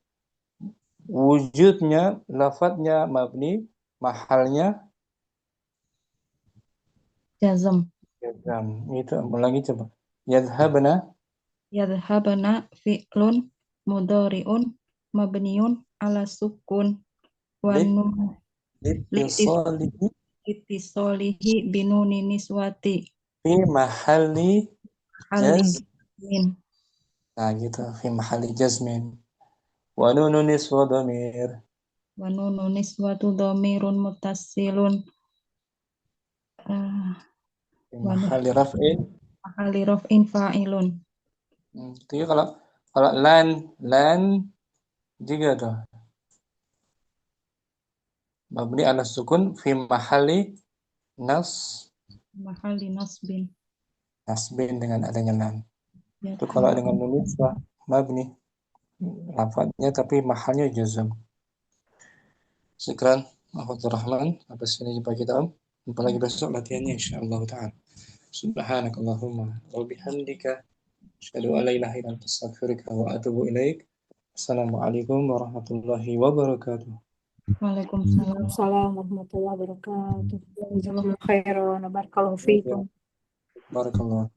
Wujudnya lafadznya mabni, mahalnya jazm. Itu lagi coba. Yadhhabna fi'lun mudhari'un mabniun ala sukun wa nun litisalihi binuni niswati fi mahalli jazmin. Nah gitu, fi mahalli jazmin. Wa nunun niswa dhamir. Wa nunu niswatu dhamirun muttasilun. Fi Wa nun mahalli raf'in. mahalli raf'in fa'ilun. Jadi kalau lan juga tuh mabni ala sukun fi mahalli Mahalli nasbin. nasbin dengan adanya lan. Ya, Itu kalau dengan nun niswah mabni lafadznya tapi mahalnya jazm. Sekian Akhwatul Rahman, sampai sini jumpa kita Om. Jumpa lagi besok latihannya insyaallah taala. Subhanakallahumma wa bihamdika asyhadu an la ilaha illa anta astaghfiruka wa atubu ilaik. Assalamualaikum warahmatullahi wabarakatuh. Waalaikumsalam. Waalaikumsalam warahmatullahi wabarakatuh. Jazakumullahu khairan wa barakallahu fiikum. Barakallahu